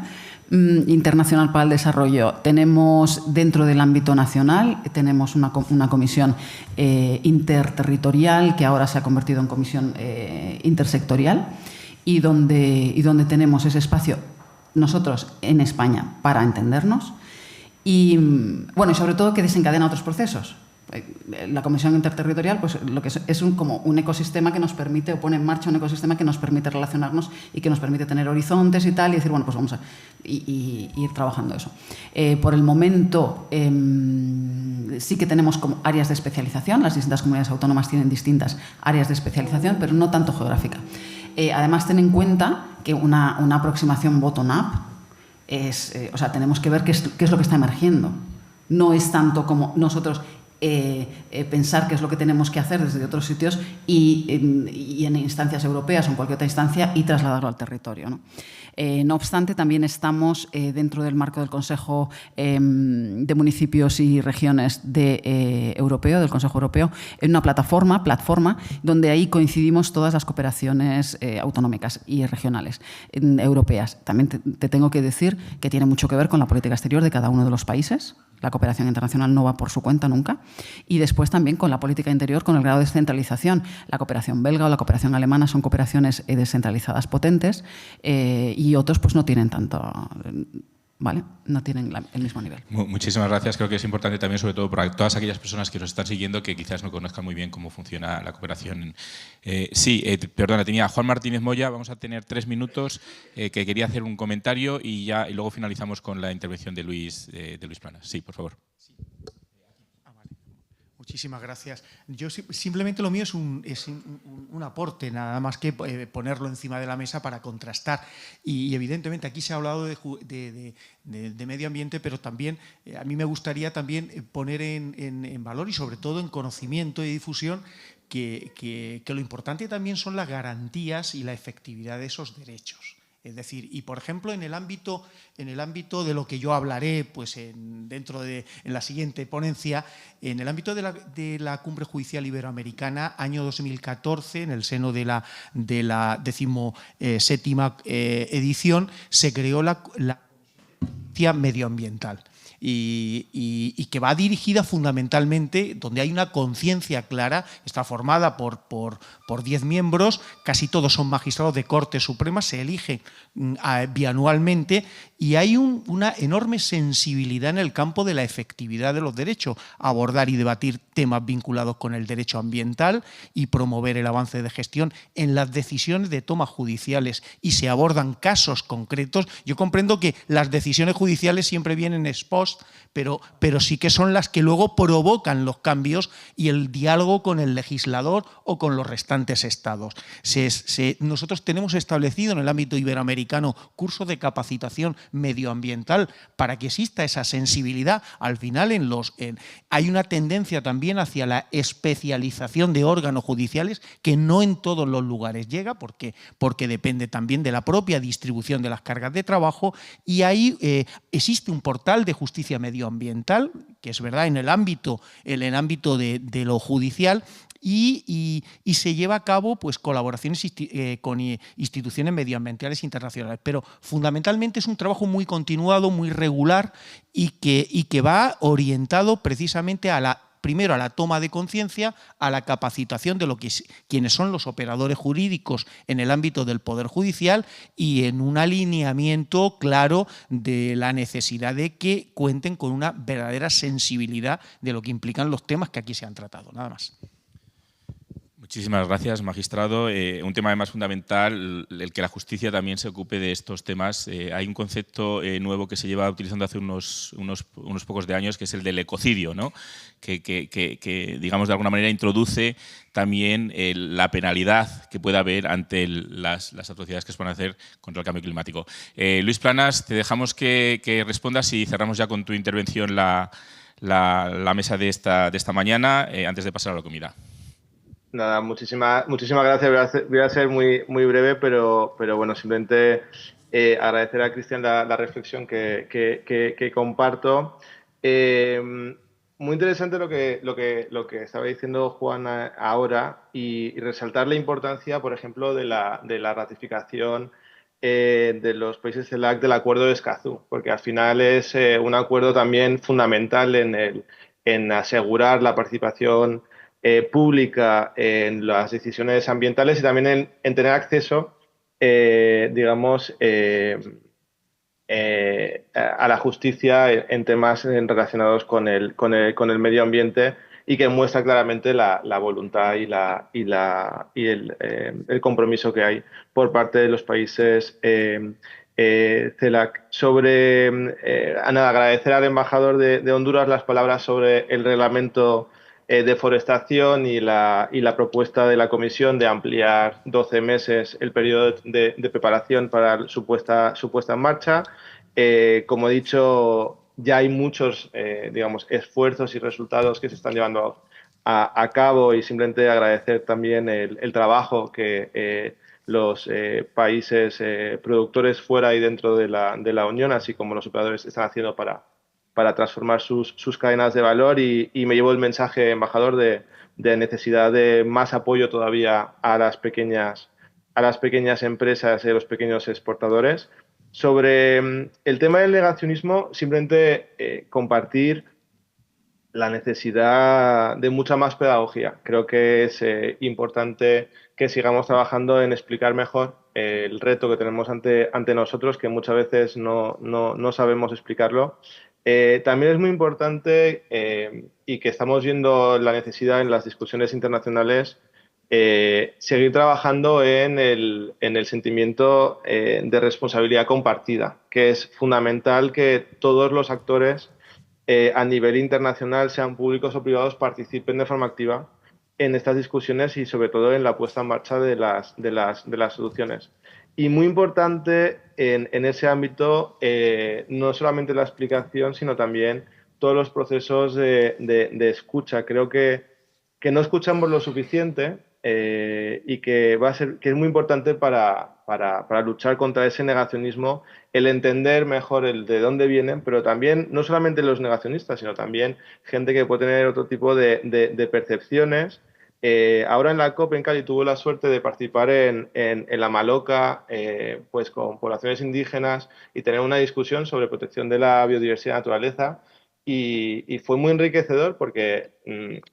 internacional para el desarrollo. Tenemos dentro del ámbito nacional, tenemos una comisión interterritorial que ahora se ha convertido en comisión intersectorial y donde tenemos ese espacio nosotros en España para entendernos y, bueno, y sobre todo que desencadena otros procesos. La comisión interterritorial, pues lo que es como un ecosistema que nos permite, o pone en marcha un ecosistema que nos permite relacionarnos y que nos permite tener horizontes y tal, y decir, bueno, pues vamos a ir trabajando eso. Por el momento sí que tenemos como áreas de especialización, las distintas comunidades autónomas tienen distintas áreas de especialización, pero no tanto geográfica. Además, ten en cuenta que una aproximación bottom-up es, o sea, tenemos que ver qué es lo que está emergiendo. No es tanto como nosotros pensar qué es lo que tenemos que hacer desde otros sitios y en instancias europeas o en cualquier otra instancia y trasladarlo al territorio, ¿no? No obstante, también estamos dentro del marco del Consejo de Municipios y Regiones Europeo, del Consejo Europeo, en una plataforma, donde ahí coincidimos todas las cooperaciones autonómicas y regionales europeas. También te tengo que decir que tiene mucho que ver con la política exterior de cada uno de los países. La cooperación internacional no va por su cuenta nunca. Y después también con la política interior, con el grado de descentralización. La cooperación belga o la cooperación alemana son cooperaciones descentralizadas potentes y otros pues no tienen tanto, ¿vale? No tienen el mismo nivel. Muchísimas gracias. Creo que es importante también, sobre todo para todas aquellas personas que nos están siguiendo que quizás no conozcan muy bien cómo funciona la cooperación. Perdona, tenía a Juan Martínez Moya. Vamos a tener 3 minutos que quería hacer un comentario y luego finalizamos con la intervención de Luis Planas. Sí, por favor. Muchísimas gracias. Yo simplemente lo mío es un aporte, nada más que ponerlo encima de la mesa para contrastar. Y evidentemente aquí se ha hablado de medio ambiente, pero también a mí me gustaría también poner en valor y sobre todo en conocimiento y difusión que lo importante también son las garantías y la efectividad de esos derechos. Es decir, y por ejemplo, en el ámbito de lo que yo hablaré pues en la siguiente ponencia, en el ámbito de la Cumbre Judicial Iberoamericana, año 2014, en el seno de la 17ª edición, se creó la Justicia Medioambiental. Y que va dirigida fundamentalmente, donde hay una conciencia clara, está formada por 10 miembros, casi todos son magistrados de Corte Suprema, se eligen bianualmente y hay una enorme sensibilidad en el campo de la efectividad de los derechos, abordar y debatir temas vinculados con el derecho ambiental y promover el avance de gestión en las decisiones de toma judiciales y se abordan casos concretos. Yo comprendo que las decisiones judiciales siempre vienen ex post, pero sí que son las que luego provocan los cambios y el diálogo con el legislador o con los restantes estados. Nosotros tenemos establecido en el ámbito iberoamericano cursos de capacitación medioambiental para que exista esa sensibilidad. Al final hay una tendencia también hacia la especialización de órganos judiciales que no en todos los lugares llega porque depende también de la propia distribución de las cargas de trabajo y ahí existe un portal de justicia medioambiental, que es verdad en el ámbito de lo judicial, y se lleva a cabo pues, colaboraciones con instituciones medioambientales internacionales. Pero fundamentalmente es un trabajo muy continuado, muy regular y que va orientado precisamente primero a la toma de conciencia, a la capacitación de quienes son los operadores jurídicos en el ámbito del Poder Judicial y en un alineamiento claro de la necesidad de que cuenten con una verdadera sensibilidad de lo que implican los temas que aquí se han tratado. Nada más. Muchísimas gracias, magistrado. Un tema además fundamental, el que la justicia también se ocupe de estos temas. Hay un concepto nuevo que se lleva utilizando hace unos pocos de años, que es el del ecocidio, ¿no? que digamos, de alguna manera introduce también la penalidad que pueda haber ante las atrocidades que se pueden hacer contra el cambio climático. Luis Planas, te dejamos que respondas y cerramos ya con tu intervención la mesa de esta mañana antes de pasar a la comida. Nada, muchísimas gracias. Voy a ser muy breve, pero bueno, simplemente agradecer a Cristian la reflexión que comparto. Muy interesante lo que estaba diciendo Juan ahora y resaltar la importancia, por ejemplo, de la ratificación de los países CELAC del acuerdo de Escazú, porque al final es un acuerdo también fundamental en asegurar la participación pública en las decisiones ambientales y también en tener acceso, digamos, a la justicia en temas relacionados con el medio ambiente, y que muestra claramente la voluntad y el compromiso que hay por parte de los países CELAC. Nada, agradecer al embajador de Honduras las palabras sobre el reglamento de forestación y la propuesta de la Comisión de ampliar 12 meses el periodo de preparación para su puesta en marcha. Como he dicho, ya hay muchos, digamos, esfuerzos y resultados que se están llevando a cabo, y simplemente agradecer también el trabajo que los países productores fuera y dentro de la Unión, así como los operadores, están haciendo para transformar sus cadenas de valor, y me llevo el mensaje, embajador, de necesidad de más apoyo todavía a las pequeñas empresas y a los pequeños exportadores. Sobre el tema del negacionismo, simplemente compartir la necesidad de mucha más pedagogía. Creo que es importante que sigamos trabajando en explicar mejor el reto que tenemos ante nosotros, que muchas veces no sabemos explicarlo. También es muy importante, y que estamos viendo la necesidad en las discusiones internacionales, seguir trabajando en el sentimiento de responsabilidad compartida, que es fundamental que todos los actores a nivel internacional, sean públicos o privados, participen de forma activa en estas discusiones y sobre todo en la puesta en marcha de las soluciones. Y muy importante en ese ámbito, no solamente la explicación, sino también todos los procesos de escucha. Creo que no escuchamos lo suficiente, y que es muy importante para luchar contra ese negacionismo, el entender mejor el de dónde vienen, pero también no solamente los negacionistas, sino también gente que puede tener otro tipo de percepciones. Ahora en la COP en Cali tuve la suerte de participar en la Maloca, pues con poblaciones indígenas, y tener una discusión sobre protección de la biodiversidad y naturaleza. Y fue muy enriquecedor porque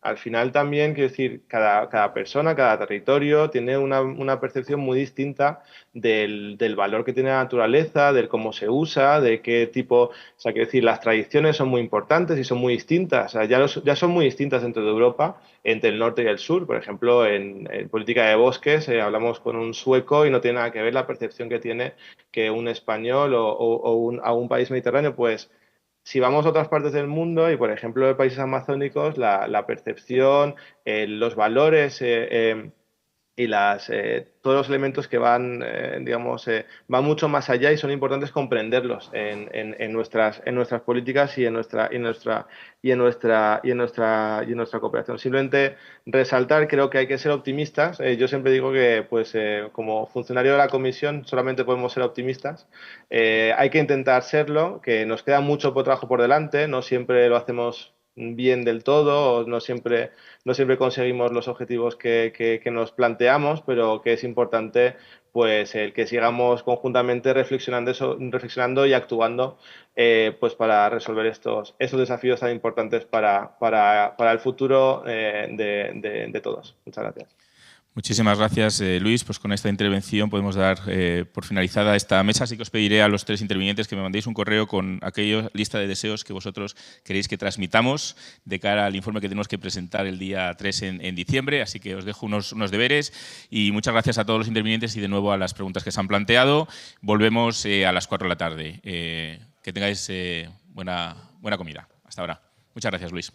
al final también, quiero decir, cada persona, cada territorio tiene una percepción muy distinta del valor que tiene la naturaleza, del cómo se usa, de qué tipo, o sea, quiero decir, las tradiciones son muy importantes y son muy distintas. O sea, ya son muy distintas dentro de Europa, entre el norte y el sur. Por ejemplo, en política de bosques, hablamos con un sueco y no tiene nada que ver la percepción que tiene que un español a un país mediterráneo. Pues si vamos a otras partes del mundo, y por ejemplo en países amazónicos, la percepción, los valores y todos los elementos que van, digamos, van mucho más allá, y son importantes comprenderlos en nuestras políticas y en nuestra cooperación. Simplemente resaltar, creo que hay que ser optimistas. Yo siempre digo que, pues, como funcionario de la Comisión, solamente podemos ser optimistas. Hay que intentar serlo, que nos queda mucho trabajo por delante, no siempre lo hacemos bien del todo, no siempre conseguimos los objetivos que nos planteamos, pero que es importante, pues, el que sigamos conjuntamente reflexionando y actuando, pues, para resolver esos desafíos tan importantes para el futuro de todos. Muchas gracias. Muchísimas gracias, Luis. Pues con esta intervención podemos dar por finalizada esta mesa. Así que os pediré a los tres intervinientes que me mandéis un correo con aquella lista de deseos que vosotros queréis que transmitamos de cara al informe que tenemos que presentar el día 3 en diciembre. Así que os dejo unos deberes, y muchas gracias a todos los intervinientes y de nuevo a las preguntas que se han planteado. Volvemos a las 4 de la tarde. Que tengáis buena comida. Hasta ahora. Muchas gracias, Luis.